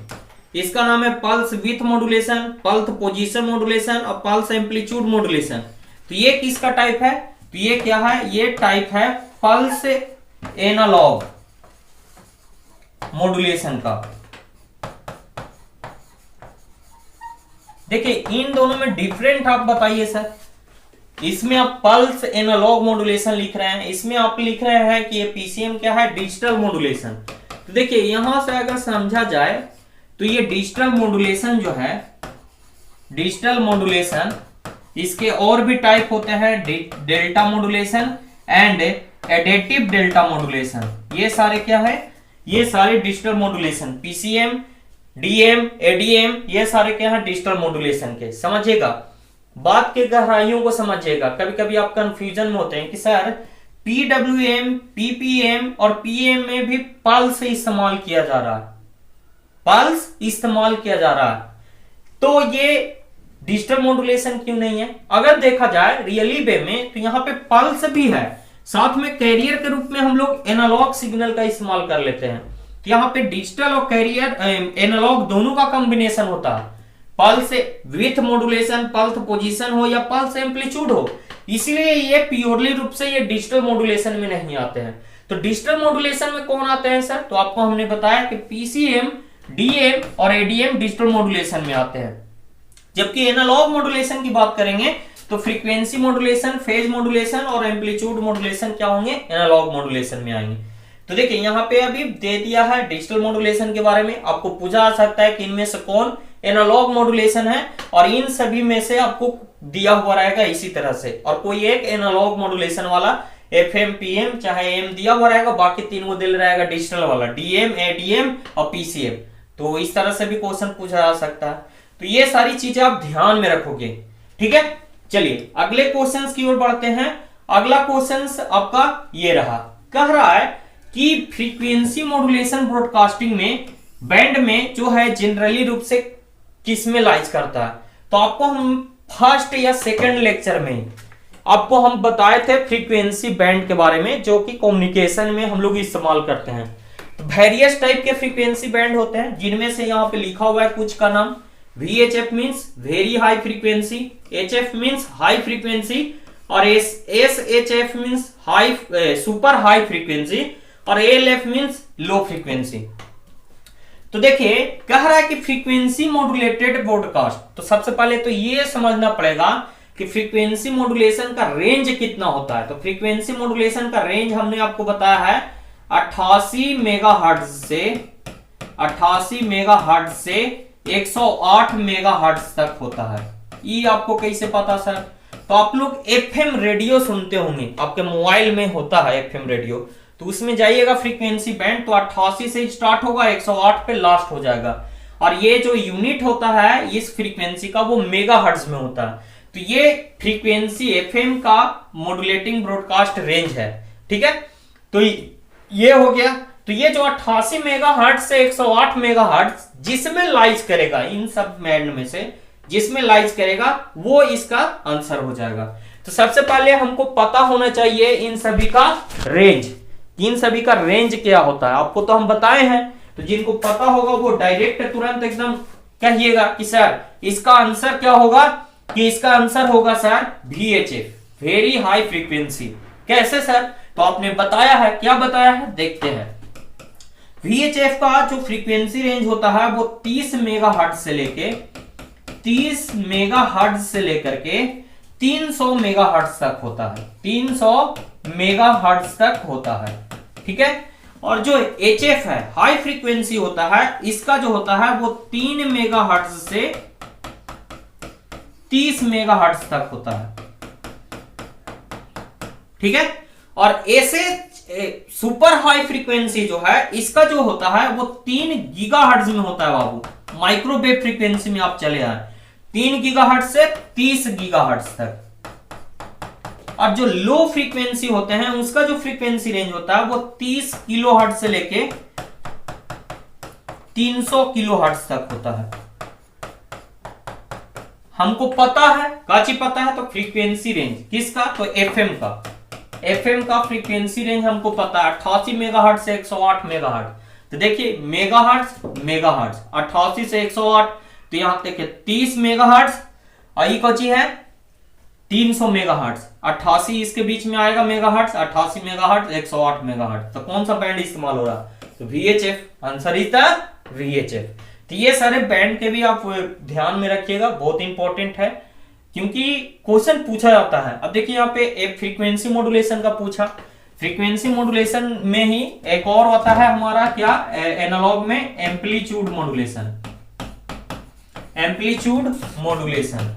इसका नाम है pulse with modulation, pulse position modulation और पल्स एम्पलीट्यूड मॉड्यूलेशन। तो ये किसका टाइप है, तो ये क्या है, ये टाइप है पल्स एनालॉग मॉड्यूलेशन का। देखिए इन दोनों में डिफरेंट आप बताइए सर। इसमें आप पल्स एनालॉग मॉड्यूलेशन लिख रहे हैं, इसमें आप लिख रहे हैं कि ये पीसीएम क्या है, डिजिटल मॉड्यूलेशन। तो देखिए यहां से अगर समझा जाए तो ये डिजिटल मॉड्यूलेशन जो है, डिजिटल मॉड्यूलेशन, इसके और भी टाइप होते हैं, delta modulation and additive delta modulation. ये सारे क्या है, ये सारे digital modulation, PCM, DM, ADM, ये सारे क्या है डिजिटल मॉड्यूलेशन के। समझिएगा, बात के गहराइयों को समझिएगा। कभी कभी आप कंफ्यूजन में होते हैं कि सर पीडब्ल्यूएम, पीपीएम और पीएम में भी पल्स इस्तेमाल किया जा रहा है, पल्स इस्तेमाल किया जा रहा है, तो ये डिजिटल मॉड्यूलेशन क्यों नहीं है। अगर देखा जाए रियली वे में तो यहाँ पे पल्स भी है, साथ में कैरियर के रूप में हम लोग एनालॉग सिग्नल का इस्तेमाल कर लेते हैं। तो यहाँ पे डिजिटल और कैरियर एनालॉग दोनों का कॉम्बिनेशन होता है, pulse with modulation, pulse position हो या पल्स एम्पलीट्यूड हो। इसलिए ये प्योरली रूप से ये डिजिटल मॉड्यूलेशन में नहीं आते हैं। तो डिजिटल मॉड्यूलेशन में कौन आते हैं सर, तो आपको हमने बताया कि पीसीएम, डीएम और एडीएम डिजिटल मॉड्यूलेशन में आते हैं। जबकि एनालॉग मॉड्यूलेशन की बात करेंगे तो फ्रीक्वेंसी मॉड्यूलेशन, फेज मॉड्यूलेशन और एम्पलीट्यूड मॉड्यूलेशन क्या होंगे, एनालॉग मॉड्यूलेशन में आएंगे। तो देखिए यहाँ पे अभी दे दिया है डिजिटल मॉड्यूलेशन के बारे में। आपको पूछा जा सकता है कि इनमें से कौन एनालॉग मॉड्यूलेशन है, और इन सभी में से आपको दिया हुआ रहेगा इसी तरह से, और कोई एक एनालॉग मॉड्यूलेशन वाला एफएम, पीएम चाहे एम दिया हुआ रहेगा, बाकी तीन को दिल रहेगा डिजिटल वाला, डीएम, एडीएम और पीसीएम। तो इस तरह से भी क्वेश्चन पूछा जा सकता है। तो ये सारी चीजें आप ध्यान में रखोगे, ठीक है। चलिए अगले क्वेश्चंस की ओर बढ़ते हैं। अगला क्वेश्चंस आपका ये रहा, कह रहा है कि फ्रीक्वेंसी मॉड्यूलेशन ब्रॉडकास्टिंग में बैंड में जो है जनरली रूप से किस में लाइज करता है। तो आपको हम फर्स्ट या सेकंड लेक्चर में आपको हम बताए थे फ्रीक्वेंसी बैंड के बारे में, जो कि कम्युनिकेशन में हम लोग इस्तेमाल करते हैं। तो वेरियस टाइप के फ्रीक्वेंसी बैंड होते हैं, जिनमें से यहाँ पे लिखा हुआ है कुछ का नाम। VHF means very high frequency, HF means high frequency और SHF means high super high frequency और ALF मीन्स लो फ्रीक्वेंसी। तो देखिए कह रहा है कि फ्रीक्वेंसी मॉड्यूलेटेड ब्रॉडकास्ट, तो सबसे पहले तो ये समझना पड़ेगा कि फ्रीक्वेंसी मॉड्यूलेशन का रेंज कितना होता है। तो फ्रीक्वेंसी मॉड्यूलेशन का रेंज हमने आपको बताया है 88 मेगाहर्ट्ज से 108 मेगाहर्ट्ज तक होता है। ये आपको कैसे पता सर? तो आप लोग एफएम रेडियो सुनते होंगे, आपके मोबाइल में होता है एफएम रेडियो, तो उसमें जाइएगा फ्रीक्वेंसी बैंड, तो 88 से स्टार्ट होगा 108 पे लास्ट हो जाएगा। और ये जो यूनिट होता है इस फ्रीक्वेंसी का वो मेगाहर्ट्ज में होता है। तो ये फ्रीक्वेंसी एफएम का मॉड्यूलेटिंग ब्रॉडकास्ट रेंज है, ठीक है। तो ये हो गया। तो ये जो 88 मेगाहर्ट्ज से 108 मेगाहर्ट्ज जिसमें लाइज करेगा, इन सब बैंड में से जिसमें लाइज करेगा वो इसका आंसर हो जाएगा। तो सबसे पहले हमको पता होना चाहिए इन सभी का रेंज, इन सभी का रेंज क्या होता है। आपको तो हम बताए हैं, तो जिनको पता होगा वो डायरेक्ट तुरंत एकदम कहिएगा कि सर इसका आंसर क्या होगा, कि इसका आंसर होगा sir VHF, very high frequency. कैसे सर? तो आपने बताया है, क्या बताया है देखते हैं। VHF का जो फ्रीक्वेंसी रेंज होता है वो 30 मेगाहर्ट्ज से लेके 300 मेगाहर्ट्ज तक होता है, 300 मेगाहर्ट्ज तक होता है, ठीक है। और जो HF है, हाई फ्रीक्वेंसी होता है, इसका जो होता है वो 3 मेगाहर्ट्ज से 30 मेगाहर्ट्ज तक होता है, ठीक है। और ऐसे सुपर हाई फ्रीक्वेंसी जो है इसका जो होता है वो 3 गीगाहर्ट्ज में होता है बाबू। माइक्रोवेव फ्रीक्वेंसी में आप चले आए, 3 गीगाहर्ट्ज से 30 गीगाहर्ट्ज तक। और जो लो फ्रीक्वेंसी होते हैं उसका जो फ्रीक्वेंसी रेंज होता है वो 30 किलोहर्ट्ज से लेके 300 किलोहर्ट्ज तक होता है। हमको पता है, काची पता है, तो फ्रीक्वेंसी रेंज किसका? तो एफएम का। एफएम का फ्रीक्वेंसी रेंज हमको पता है 88 मेगाहर्ट्ज से 108 मेगाहर्ट्ज। तो देखिए मेगाहर्ट्ज मेगाहर्ट्ज 88 से 108, तो यहां देखिए 30 मेगाहर्ट्ज, और ये कौची है 300 मेगाहर्ट्ज। 88 इसके बीच में आएगा मेगाहर्ट्ज, 88 मेगाहर्ट्ज 108 मेगाहर्ट्ज। तो कौन सा बैंड इस्तेमाल हो रहा? तो VHF, answer is the VHF। तो ये सारे बैंड के भी आप ध्यान में रखिएगा, बहुत इंपॉर्टेंट है क्योंकि क्वेश्चन पूछा जाता है। अब देखिए यहाँ पे एक फ्रीक्वेंसी मॉड्यूलेशन का पूछा, फ्रीक्वेंसी मॉड्यूलेशन में ही एक और होता है हमारा क्या, एनालॉग में एम्पलीट्यूड मॉड्यूलेशन। एम्पलीट्यूड मॉड्यूलेशन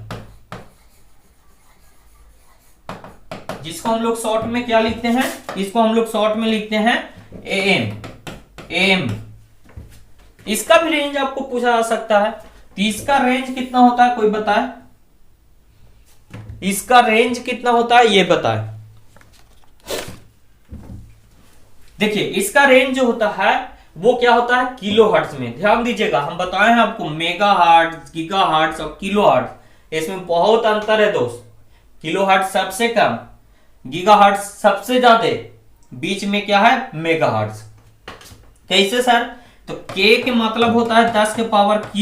जिसको हम लोग शॉर्ट में क्या लिखते हैं, इसको हम लोग शॉर्ट में लिखते हैं AM। इसका भी रेंज आपको पूछा जा सकता है। तो इसका रेंज कितना होता है, कोई बताए? इसका रेंज कितना होता है ये बताए। देखिए इसका रेंज जो होता है वो क्या होता है, किलोहर्ट्ज में। ध्यान दीजिएगा, हम बताए हैं आपको मेगाहर्ट्ज, गीगाहर्ट्ज और किलोहर्ट्ज, इसमें बहुत अंतर है दोस्त। किलोहर्ट्ज सबसे कम, गीगाहर्ट्ज सबसे ज्यादा, बीच में क्या है मेगाहर्ट्ज। कैसे सर? तो K के मतलब होता है 10 के पावर Q,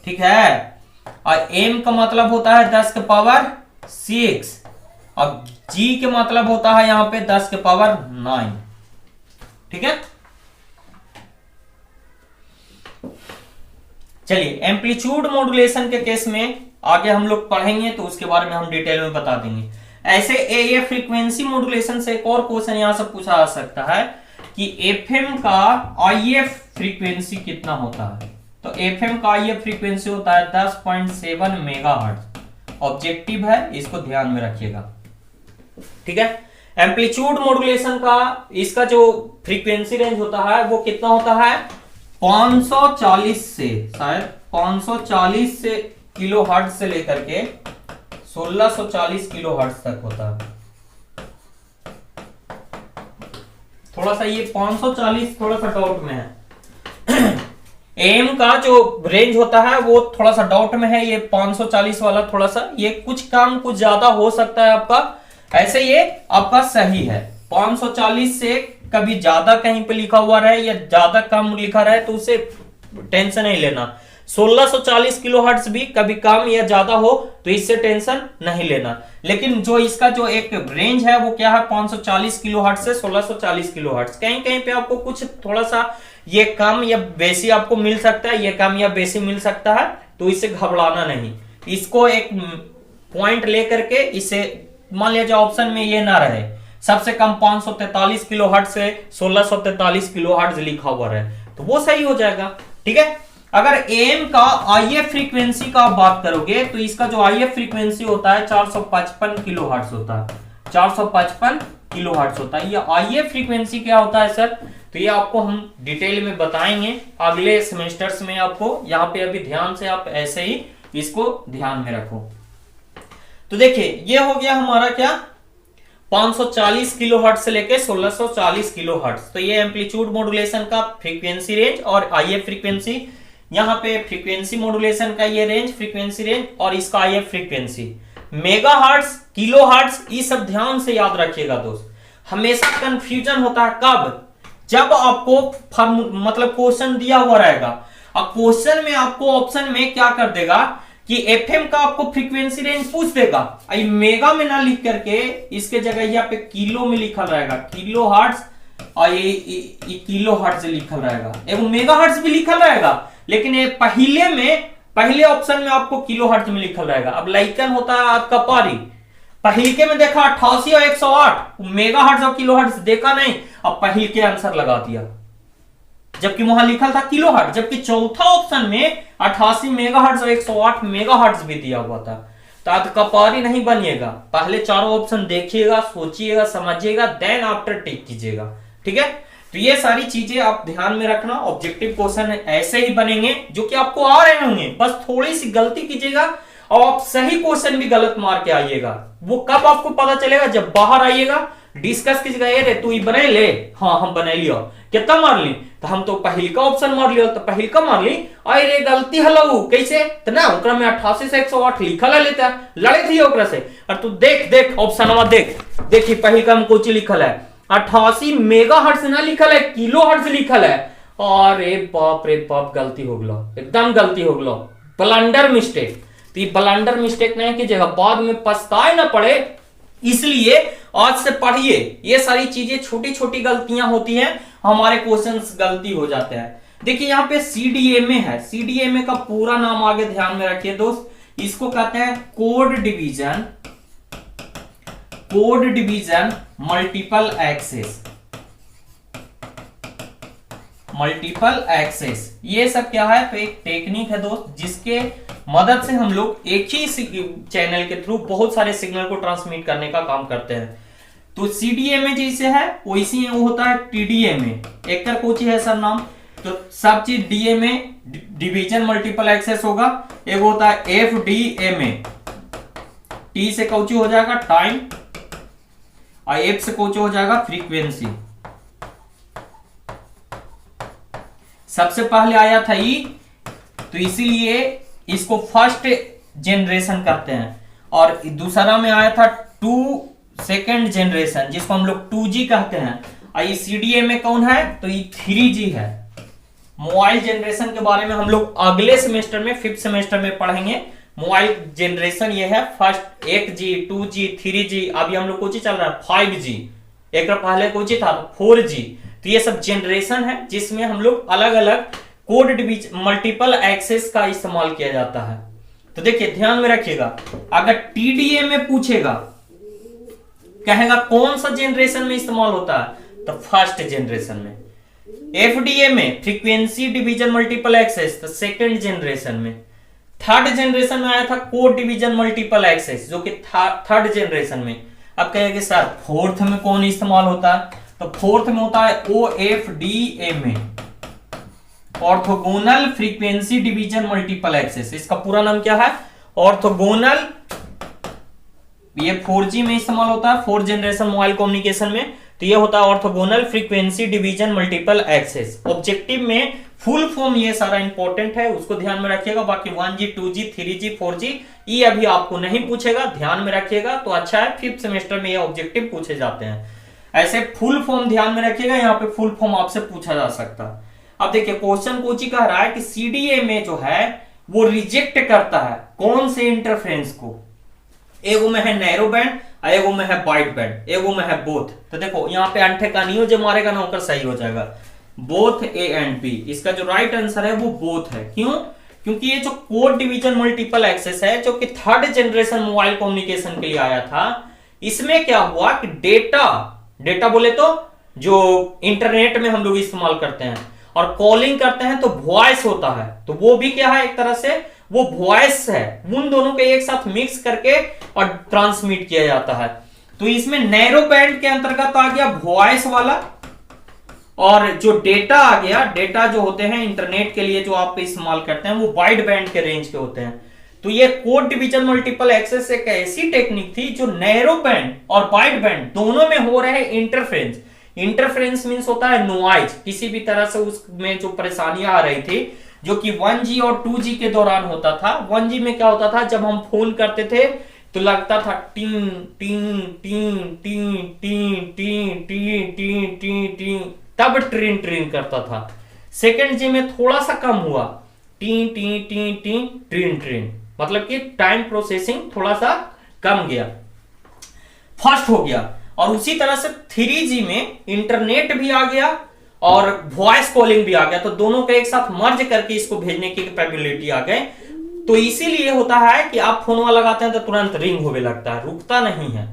ठीक है, और M का मतलब होता है 10 के पावर 6, और G के मतलब होता है यहां पे 10 के पावर 9, ठीक है। चलिए एम्पलीट्यूड मॉड्यूलेशन के केस में आगे हम लोग पढ़ेंगे, तो उसके बारे में हम डिटेल में बता देंगे। ऐसे ये फ्रीक्वेंसी मॉड्यूलेशन से एक और क्वेश्चन यहां से पूछा जा सकता है कि एफएम का IF फ्रीक्वेंसी कितना होता है। तो एफएम का IF फ्रीक्वेंसी होता है 10.7 मेगाहर्ट्ज। ऑब्जेक्टिव है, इसको ध्यान में रखिएगा, ठीक है। एम्पलीट्यूड मॉड्यूलेशन का इसका जो फ्रीक्वेंसी रेंज होता है वो कितना होता है, 540 से, शायद 540 से किलोहर्ट्ज से लेकर के 1640 किलोहर्ट्ज तक होता है। थोड़ा सा ये 540 थोड़ा सा डाउट में है। एम का जो रेंज होता है वो थोड़ा सा डाउट में है, ये 540 वाला थोड़ा सा ये कुछ कम कुछ ज्यादा हो सकता है आपका, ऐसे ये आपका सही है। 540 से कभी ज्यादा कहीं पे लिखा हुआ रहे या ज्यादा कम लिखा रहे तो उसे टेंशन नहीं लेना। 1640 किलोहर्ट्ज भी कभी कम या ज्यादा हो तो इससे टेंशन नहीं लेना, लेकिन जो इसका जो एक रेंज है वो क्या है 540 किलोहर्ट्ज से 1640 किलोहर्ट्ज। कहीं कहीं पे आपको कुछ थोड़ा सा ये कम या बेसी आपको मिल सकता है, ये कम या बेसी मिल सकता है, तो इससे घबराना नहीं। इसको एक पॉइंट लेकर के इसे मान लिया जाए ऑप्शन में ये ना रहे सबसे कम 543 किलोहर्ट्ज से 1643 किलोहर्ट्ज लिखा हुआ रहे तो वो सही हो जाएगा। ठीक है, अगर एम का आईएफ फ्रीक्वेंसी का आप बात करोगे तो इसका जो आईएफ फ्रीक्वेंसी होता है 455 किलोहर्ट्ज होता है, 455 किलोहर्ट्ज होता है। ये आईएफ फ्रीक्वेंसी क्या होता है सर, तो ये आपको हम डिटेल में बताएंगे अगले सेमेस्टर्स में आपको। यहाँ पे अभी ध्यान से आप ऐसे ही इसको ध्यान में रखो। तो देखिए ये हो गया हमारा क्या 540 किलोहर्ट्ज से लेके 1640 किलोहर्ट्ज। तो ये एम्पलीट्यूड मॉड्यूलेशन का फ्रीक्वेंसी रेंज और आईएफ फ्रीक्वेंसी, यहाँ पे फ्रीक्वेंसी मॉड्यूलेशन का ये रेंज, फ्रीक्वेंसी रेंज और इसका आईएफ फ्रीक्वेंसी। मेगाहर्ट्ज, किलोहर्ट्ज, ये सब ध्यान से याद रखिएगा दोस्त। हमेशा कंफ्यूजन होता है कब, जब आपको मतलब क्वेश्चन दिया हुआ रहेगा और क्वेश्चन में आपको ऑप्शन में क्या कर देगा कि एफएम का आपको फ्रीक्वेंसी रेंज पूछ देगा, मेगा में ना लिख करके इसके जगह यहाँ पे किलो में लिखल रहेगा, किलो हर्ट्ज, और ये किलो हर्ट्ज लिखल रहेगा, एवं मेगा हर्ट्ज भी लिखल रहेगा, लेकिन ये पहले ऑप्शन में आपको किलो हर्ट्ज में लिखल रहेगा। अब लाइकन होता है आपका पारी, पहिलके में देखा 88 और 108 मेगा हर्ट्ज और किलो हर्ट्ज देखा नहीं, अब पहिलके आंसर लगा दिया जबकि वहां लिखा था किलो हर्ट्ज, जबकि चौथा ऑप्शन में 88 मेगाहर्ट्ज और 108 मेगाहर्ट्ज भी दिया हुआ था। तो आज कपारी नहीं बनिएगा, पहले चारों ऑप्शन देखिएगा, सोचिएगा, समझिएगा, देन आफ्टर टिक कीजिएगा। ठीक है, तो ये सारी चीजें आप ध्यान में रखना। ऑब्जेक्टिव क्वेश्चन ऐसे ही बनेंगे जो कि आपको आ रहे होंगे, बस थोड़ी सी गलती कीजिएगा और आप सही क्वेश्चन भी गलत मार के आइएगा। वो कब आपको पता चलेगा, जब बाहर आइएगा, डिस्कस कीजिएगा, ये तू बना ले, हाँ हम बना लियो, कितना मार ली, तो हम तो पहिल का ऑप्शन मार लियो, तो पहिल का मार ली, अरे गलती हलो कैसे, तो ना ओकरा में 88 से 108 लिखल है, लेता लड़े थी ओकरा से, और तू देख ऑप्शन में देखी पहिल का में कुछ लिखल है 88 मेगाहर्ट्ज ना लिखल है, किलो हर्ट्ज लिखल है। अरे बाप रे बाप, गलती हो गलो, एकदम गलती हो गलो, ब्लंडर मिस्टेक। तो ये ब्लंडर मिस्टेक नहीं कीजिएगा, बाद में पछताए ना पड़े, इसलिए आज से पढ़िए। ये सारी चीजें छोटी छोटी गलतियां होती हैं, हमारे क्वेश्चंस गलती हो जाते हैं। देखिए यहाँ पे सीडीएमए है, सीडीएमए का पूरा नाम आगे ध्यान में रखिए दोस्त, इसको कहते हैं कोड डिवीजन मल्टीपल एक्सेस। ये सब क्या है, तो एक टेक्निक है दोस्त, जिसके मदद से हम लोग एक ही चैनल के थ्रू बहुत सारे सिग्नल को ट्रांसमिट करने का काम करते हैं। तो सीडीएमए जैसे है वैसे वो होता है टीडीएमए, एक का कोची है सर नाम, तो सब चीज डीएमए डिवीजन मल्टीपल एक्सेस होगा। एक होता है एफडीएमए, टी से कोची हो जाएगा टाइम और एफ से कोची हो जाएगा फ्रीक्वेंसी। सबसे पहले आया था ई, तो इसीलिए इसको फर्स्ट जनरेशन करते हैं, और दूसरा में आया था 2 सेकेंड जनरेशन, जिसको हम लोग 2G कहते हैं। और ये सीडीएमए कौन है, तो ये 3G है। मोबाइल जनरेशन के बारे में हम लोग अगले सेमेस्टर में 5th सेमेस्टर में पढ़ेंगे। मोबाइल जनरेशन ये है फर्स्ट 1G 2G 3G, अभी हम लोग कुछ चल रहा है 5G, एक पहले कुछ था 4G। तो ये सब जनरेशन है जिसमें हम लोग अलग अलग कोड डिवीजन मल्टीपल एक्सेस का इस्तेमाल किया जाता है। तो देखिए ध्यान में रखिएगा, अगर टीडीएमए पूछेगा, कहेगा कौन सा जनरेशन में इस्तेमाल होता है, तो फर्स्ट जनरेशन में। FDMA frequency division multiple access, तो सेकंड जनरेशन में। थर्ड जनरेशन में आया था कोड डिवीजन मल्टीपल एक्सेस, जो कि थर्ड जनरेशन में। अब कहेंगे सर फोर्थ में कौन इस्तेमाल होता है, तो फोर्थ में होता है OFDMA, orthogonal frequency division multiple access. इसका पूरा नाम क्या है, ऑर्थोगोनल। ये 4G में इस्तेमाल होता है, 4th जनरेशन मोबाइल कम्युनिकेशन में। तो ये होता है orthogonal frequency division multiple access. Objective में फुल फॉर्म ये सारा इंपॉर्टेंट है, उसको ध्यान में रखिएगा। बाकी 1G 2G 3G 4G ये अभी आपको नहीं पूछेगा, ध्यान में रखिएगा तो अच्छा है। 5th सेमेस्टर में ये ऑब्जेक्टिव पूछे जाते हैं। ऐसे फुल फॉर्म ध्यान में रखिएगा, यहाँ पे फुल फॉर्म आपसे पूछा जा सकता है। अब देखिए क्वेश्चन कोची कह रहा है कि सीडीए में जो है वो रिजेक्ट करता है कौन से इंटरफेरेंस को, एगो में है नैरो बैंड, एगो में है वाइड बैंड, एगो में है बोथ। तो देखो यहाँ पे अंठे का नहीं हो, जो मारेगा ना होकर सही हो जाएगा, बोथ ए एंड बी। इसका जो राइट आंसर है वो बोथ है। क्यों? क्योंकि ये जो कोड डिवीजन मल्टीपल एक्सेस है जो कि थर्ड जनरेशन मोबाइल कम्युनिकेशन के लिए आया था, इसमें क्या हुआ कि डेटा बोले तो जो इंटरनेट में हम लोग इस्तेमाल करते हैं और कॉलिंग करते हैं तो वॉइस होता है, तो वो भी क्या है, एक तरह से वो वॉइस है, उन दोनों के एक साथ मिक्स करके और ट्रांसमिट किया जाता है। तो इसमें नैरो बैंड के अंतर्गत आ गया वॉइस वाला, और जो डेटा आ गया, डेटा जो होते हैं इंटरनेट के लिए जो आप इस्तेमाल करते हैं वो वाइड बैंड के रेंज के होते हैं। तो ये कोड डिवीजन मल्टीपल एक्सेस एक ऐसी टेक्निक थी जो नैरो बैंड और वाइड बैंड दोनों में हो रहे इंटरफेरेंस, इंटरफेरेंस मींस होता है नॉइज, किसी भी तरह से उसमें जो परेशानियां आ रही थी, जो कि 1G और 2G के दौरान होता था। 1G में क्या होता था, जब हम फोन करते थे तो लगता था टीं टीं टीं टीं टीं टीं टीं टीं टीं टीं, तब ट्रीन ट्रीन करता था। सेकेंड जी में थोड़ा सा कम हुआ, टी टी टी टी ट्रीन ट्रीन, मतलब कि टाइम प्रोसेसिंग थोड़ा सा कम गया, फास्ट हो गया। और उसी तरह से 3G में इंटरनेट भी आ गया और वॉइस कॉलिंग भी आ गया, तो दोनों को एक साथ मर्ज करके इसको भेजने की कैपेबिलिटी आ गए। तो इसीलिए होता है कि आप फोन लगाते हैं तो तुरंत रिंग होने लगता है, रुकता नहीं है।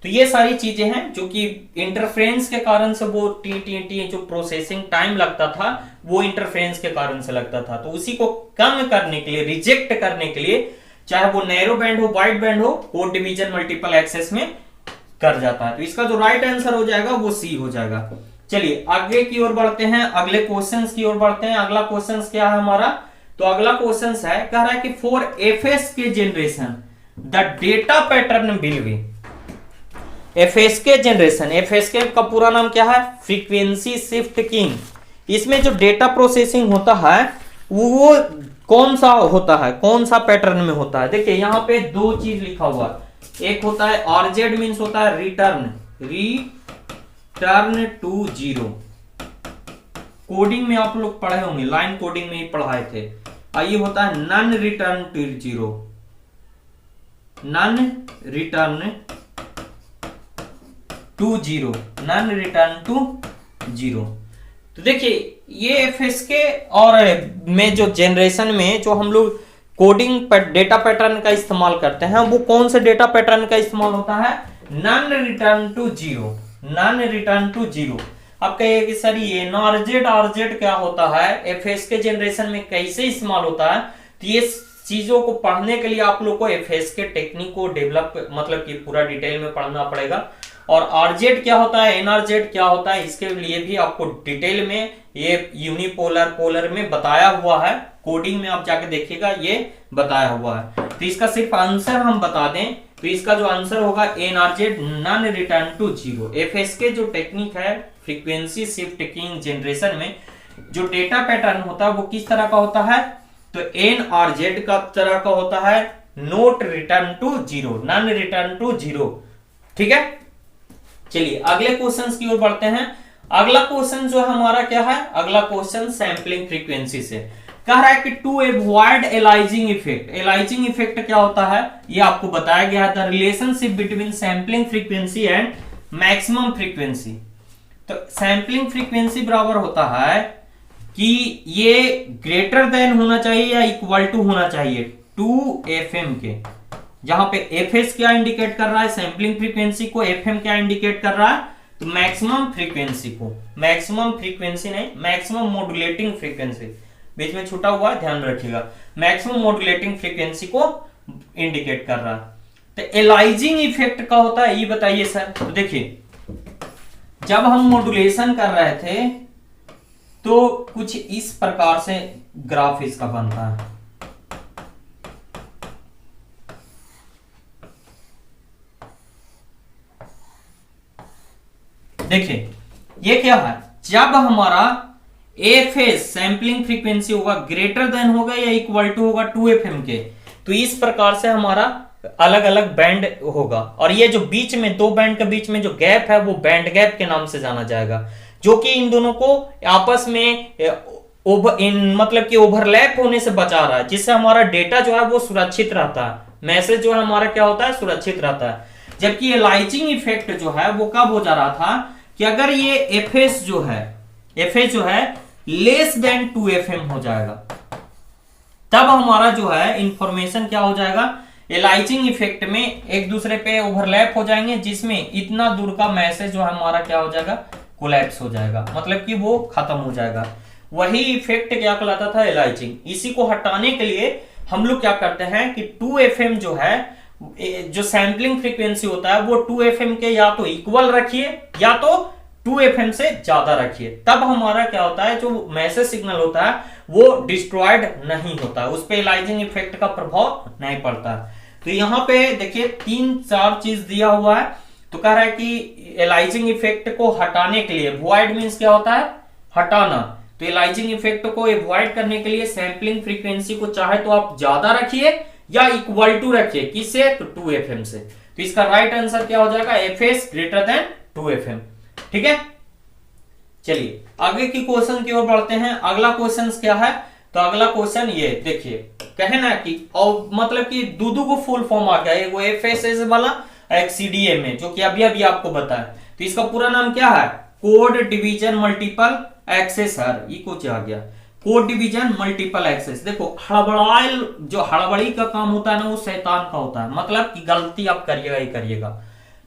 तो ये सारी चीजें हैं जो कि इंटरफेरेंस के कारण से वो टी जो प्रोसेसिंग टाइम लगता था वो इंटरफेरेंस के कारण से लगता था। तो उसी को कम करने के लिए, रिजेक्ट करने के लिए, चाहे वो नैरो बैंड हो वाइड बैंड हो, कोड डिवीजन मल्टीपल एक्सेस में कर जाता है। तो इसका जो राइट आंसर हो जाएगा वो सी हो जाएगा। चलिए आगे की ओर बढ़ते हैं, अगले क्वेश्चंस की ओर बढ़ते हैं। अगला क्वेश्चन क्या है हमारा, तो अगला क्वेश्चन है, कह रहा है कि फॉर एफएस के generation the data pattern will be. FSK generation, FSK का पूरा नाम क्या है, फ्रीक्वेंसी शिफ्ट कीइंग। इसमें जो डेटा प्रोसेसिंग होता है वो कौन सा होता है, कौन सा पैटर्न में होता है। देखिए यहाँ पे दो चीज लिखा हुआ है, एक होता है आरजेड मीन्स होता है रिटर्न टू जीरो। कोडिंग में आप लोग पढ़े होंगे, लाइन कोडिंग में ही पढ़ाए थे। ये होता है non return to zero, non return to zero, non return to zero. तो देखिए ये एफएसके और में जो जनरेशन में जो हम लोग कोडिंग पर डेटा पैटर्न का इस्तेमाल करते हैं, वो कौन से डेटा पैटर्न का इस्तेमाल होता है, non return to zero, non return to zero. अब कहिए कि सर ये आरजेड, आरजेड क्या होता है, एफएसके जनरेशन में कैसे इस्तेमाल होता है। तो ये चीजों को पढ़ने के लिए आप लोग को एफएसके टेक्निक को डेवलप, मतलब कि पूरा डिटेल में पढ़ना पड़ेगा। और आरजेड क्या होता है, एनआरजेड क्या होता है, इसके लिए भी आपको डिटेल में ये यूनिपोलर पोलर में बताया हुआ है, कोडिंग में आप जाके देखिएगा ये बताया हुआ है। तो इसका सिर्फ आंसर हम बता दें, तो इसका जो आंसर होगा NRZ, non return to zero. FSK जो टेक्निक है फ्रीक्वेंसी शिफ्ट कीइंग जनरेशन में जो डेटा पैटर्न होता है वो किस तरह का होता है, तो एनआरजेड का तरह का होता है, not return to zero, non return to zero. ठीक है, चलिए अगले क्वेश्चंस की ओर बढ़ते हैं। अगला क्वेश्चन जो हमारा क्या है, अगला क्वेश्चन सैंपलिंग फ्रीक्वेंसी से कह रहा है कि to avoid aliasing effect. Aliasing effect क्या होता है ये आपको बताया गया है, the relationship between sampling frequency and maximum frequency. तो सैंपलिंग फ्रीक्वेंसी बराबर होता है कि ये ग्रेटर देन होना चाहिए या इक्वल टू होना चाहिए 2fm के, जहां पे fs क्या इंडिकेट कर रहा है, सैंपलिंग फ्रीक्वेंसी को, fm क्या इंडिकेट कर रहा है, तो मैक्सिमम फ्रीक्वेंसी को, मैक्सिमम फ्रीक्वेंसी नहीं, मैक्सिमम मॉड्यूलेटिंग फ्रीक्वेंसी, बीच में छूटा हुआ है ध्यान रखिएगा, मैक्सिमम मॉड्यूलेटिंग फ्रीक्वेंसी को इंडिकेट कर रहा है। तो एलाइजिंग इफेक्ट का होता है ये बताइए सर। तो देखिए जब हम मॉड्यूलेशन कर रहे थे तो कुछ इस प्रकार से ग्राफ इसका बनता है। देखिए ये क्या है, जब हमारा एफएस सैंपलिंग फ्रीक्वेंसी होगा ग्रेटर देन होगा या इक्वल टू होगा 2fm के, तो इस प्रकार से हमारा अलग अलग बैंड होगा। और ये जो बीच में दो बैंड के बीच में जो गैप है वो बैंड गैप के नाम से जाना जाएगा, जो कि इन दोनों को आपस में मतलब कि ओवरलैप होने से बचा रहा है, जिससे हमारा डेटा जो है वो सुरक्षित रहता है, मैसेज जो है हमारा क्या होता है, सुरक्षित रहता है। जबकि एलाइजिंग इफेक्ट जो है वो कब हो जा रहा था कि अगर ये एफएस जो है लेस देन 2fm हो जाएगा, तब हमारा जो है इंफॉर्मेशन क्या हो जाएगा, एलाइजिंग इफेक्ट में एक दूसरे पे ओवरलैप हो जाएंगे, जिसमें इतना दूर का मैसेज जो है हमारा क्या हो जाएगा, कोलैप्स हो जाएगा, मतलब कि वो खत्म हो जाएगा। वही इफेक्ट क्या कहलाता था, एलाइजिंग। इसी को हटाने के लिए हम लोग क्या करते हैं कि 2fm जो है, जो सैंपलिंग फ्रीक्वेंसी होता है वो 2fm के या तो इक्वल रखिए या तो 2fm से ज्यादा रखिए, तब हमारा क्या होता है, जो मैसेज सिग्नल होता है वो डिस्ट्रॉयड नहीं होता है, उस पे एलाइजिंग इफेक्ट का प्रभाव नहीं पड़ता। तो यहाँ पे देखिए 3-4 चीज दिया हुआ है। तो कह रहा है कि एलाइजिंग इफेक्ट को हटाने के लिए, वॉइड मींस क्या होता है, हटाना। तो एलाइजिंग इफेक्ट को अवॉइड करने के लिए सैंपलिंग फ्रीक्वेंसी को चाहे तो आप ज्यादा रखिए या इक्वल टू रखिए, किससे, तो 2fm से। तो इसका राइट आंसर क्या हो जाएगा, fs ग्रेटर देन 2fm। ठीक है, चलिए आगे की क्वेश्चन की ओर बढ़ते हैं। अगला क्वेश्चन क्या है, तो अगला क्वेश्चन ये देखिए, कहे ना कि और मतलब कि दूधू को फुल फॉर्म आ गया, एक वो FSS वाला, एक CDMA, जो कि अभी अभी आपको बताया। तो इसका पूरा नाम क्या है, कोड डिवीजन मल्टीपल एक्सेसर, ये कुछ आ गया, कोड डिवीजन मल्टीपल एक्सेस। देखो हड़बड़ाइल, जो हड़बड़ी का काम होता है ना, वो शैतान का होता है, मतलब कि गलती आप करिएगा ही करिएगा।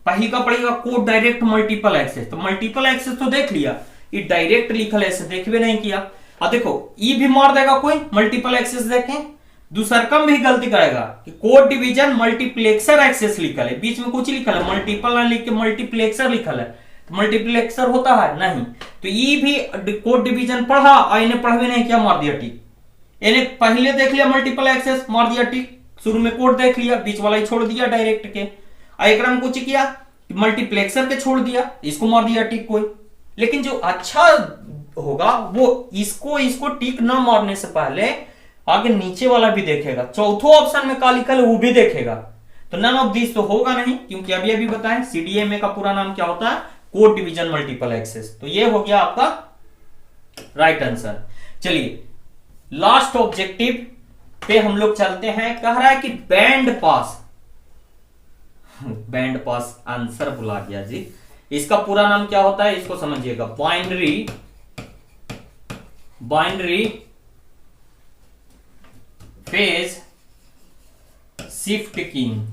पही का पड़ेगा कोड डायरेक्ट मल्टीपल एक्सेस, तो मल्टीपल एक्सेस तो देख लिया, ये डायरेक्ट लिखल ऐसे देखबे नहीं किया। अब देखो ई भी मार देगा कोई, मल्टीपल एक्सेस देखें, दूसरा कम भी गलती करेगा कि कोड डिवीजन मल्टीप्लेक्सर एक्सेस लिखल है, बीच में कुछ लिखल है, मल्टीपल ना लिख के मल्टीप्लेक्सर लिखल है, तो मल्टीप्लेक्सर होता है नहीं। तो ई भी कोड डिवीजन पढ़ा और इन्हें पढ़वे नहीं किया, मार दिया टिक। इन्हें पहले देख लिया मल्टीपल एक्सेस, मार दिया टिक, शुरू में कोड देख लिया, बीच वाला ही छोड़ दिया डायरेक्ट के, एक रंग कुछ किया मल्टीप्लेक्सर के छोड़ दिया, इसको मार दिया टिक कोई। लेकिन जो अच्छा होगा वो इसको टिक ना मारने से पहले आगे नीचे वाला भी देखेगा, चौथो ऑप्शन में क्या लिखा है वो भी देखेगा। तो नन ऑफ दिस तो होगा नहीं, क्योंकि अभी अभी बताएं CDMA का पूरा नाम क्या होता है, कोड डिवीजन मल्टीपल एक्सेस। तो ये हो गया आपका राइट आंसर। चलिए लास्ट ऑब्जेक्टिव पे हम लोग चलते हैं। कह रहा है कि बैंड पास आंसर भुला गया जी, इसका पूरा नाम क्या होता है, इसको समझिएगा, binary phase shift keying.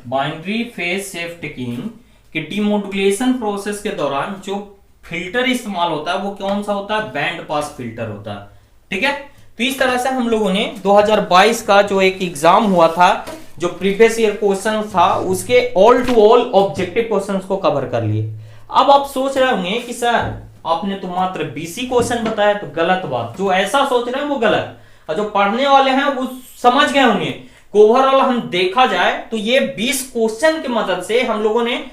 Binary phase shift keying कि डीमोडुलेशन प्रोसेस के दौरान जो फिल्टर इस्तेमाल होता है वो कौन सा होता है, बैंड पास फिल्टर होता है। ठीक है, तो इस तरह से हम लोगों ने 2022 का जो एक एग्जाम हुआ था, जो प्रीवियस ईयर क्वेश्चन था, उसके all to all objective questions को कवर कर लिए। अब आप सोच रहे होंगे कि सर आपने तो मात्र 20 क्वेश्चन बताया, तो गलत बात, जो ऐसा सोच रहे हैं वो गलत, और जो पढ़ने वाले हैं वो समझ गए होंगे। ओवरऑल हम देखा जाए तो ये 20 क्वेश्चन की मदद से हम लोगों ने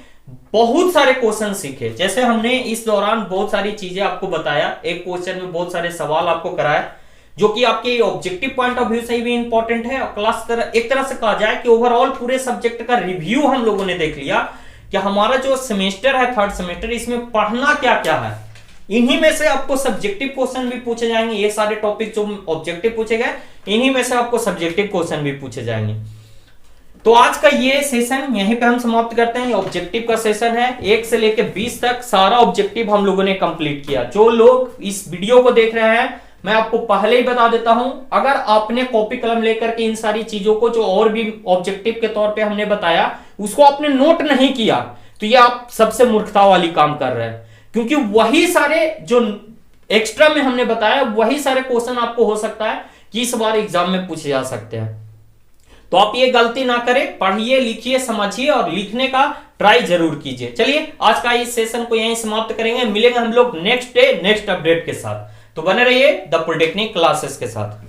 बहुत सारे क्वेश्चन सीखे। जैसे हमने इस दौरान बहुत सारी चीजें आपको बताया, एक क्वेश्चन में बहुत सारे सवाल आपको कराया, जो कि आपके ऑब्जेक्टिव पॉइंट ऑफ व्यू से भी इंपॉर्टेंट है, और क्लास एक तरह से कहा जाए कि ओवरऑल पूरे सब्जेक्ट का रिव्यू हम लोगों ने देख लिया कि हमारा जो सेमेस्टर है, थर्ड सेमेस्टर, इसमें पढ़ना क्या क्या है। इन्हीं में से आपको सब्जेक्टिव क्वेश्चन भी पूछे जाएंगे, ये सारे टॉपिक जो ऑब्जेक्टिव पूछे गए, इन्हीं में से आपको सब्जेक्टिव क्वेश्चन भी पूछे जाएंगे। तो आज का ये सेशन यहीं पे हम समाप्त करते हैं। ऑब्जेक्टिव का सेशन है, 1 से लेकर 20 तक सारा ऑब्जेक्टिव हम लोगों ने कंप्लीट किया। जो लोग इस वीडियो को देख रहे हैं, मैं आपको पहले ही बता देता हूं, अगर आपने कॉपी कलम लेकर के इन सारी चीजों को जो और भी ऑब्जेक्टिव के तौर पे हमने बताया उसको आपने नोट नहीं किया, तो ये आप सबसे मूर्खता वाली काम कर रहे हैं, क्योंकि वही सारे जो एक्स्ट्रा में हमने बताया वही सारे क्वेश्चन आपको हो सकता है कि इस बार एग्जाम में पूछे जा सकते हैं। तो आप ये गलती ना करें, पढ़िए, लिखिए, समझिए और लिखने का ट्राई जरूर कीजिए। चलिए आज का इस सेशन को यहीं समाप्त करेंगे, मिलेंगे हम लोग नेक्स्ट डे नेक्स्ट अपडेट के साथ। तो बने रहिए द पॉलिटेक्निक क्लासेस के साथ।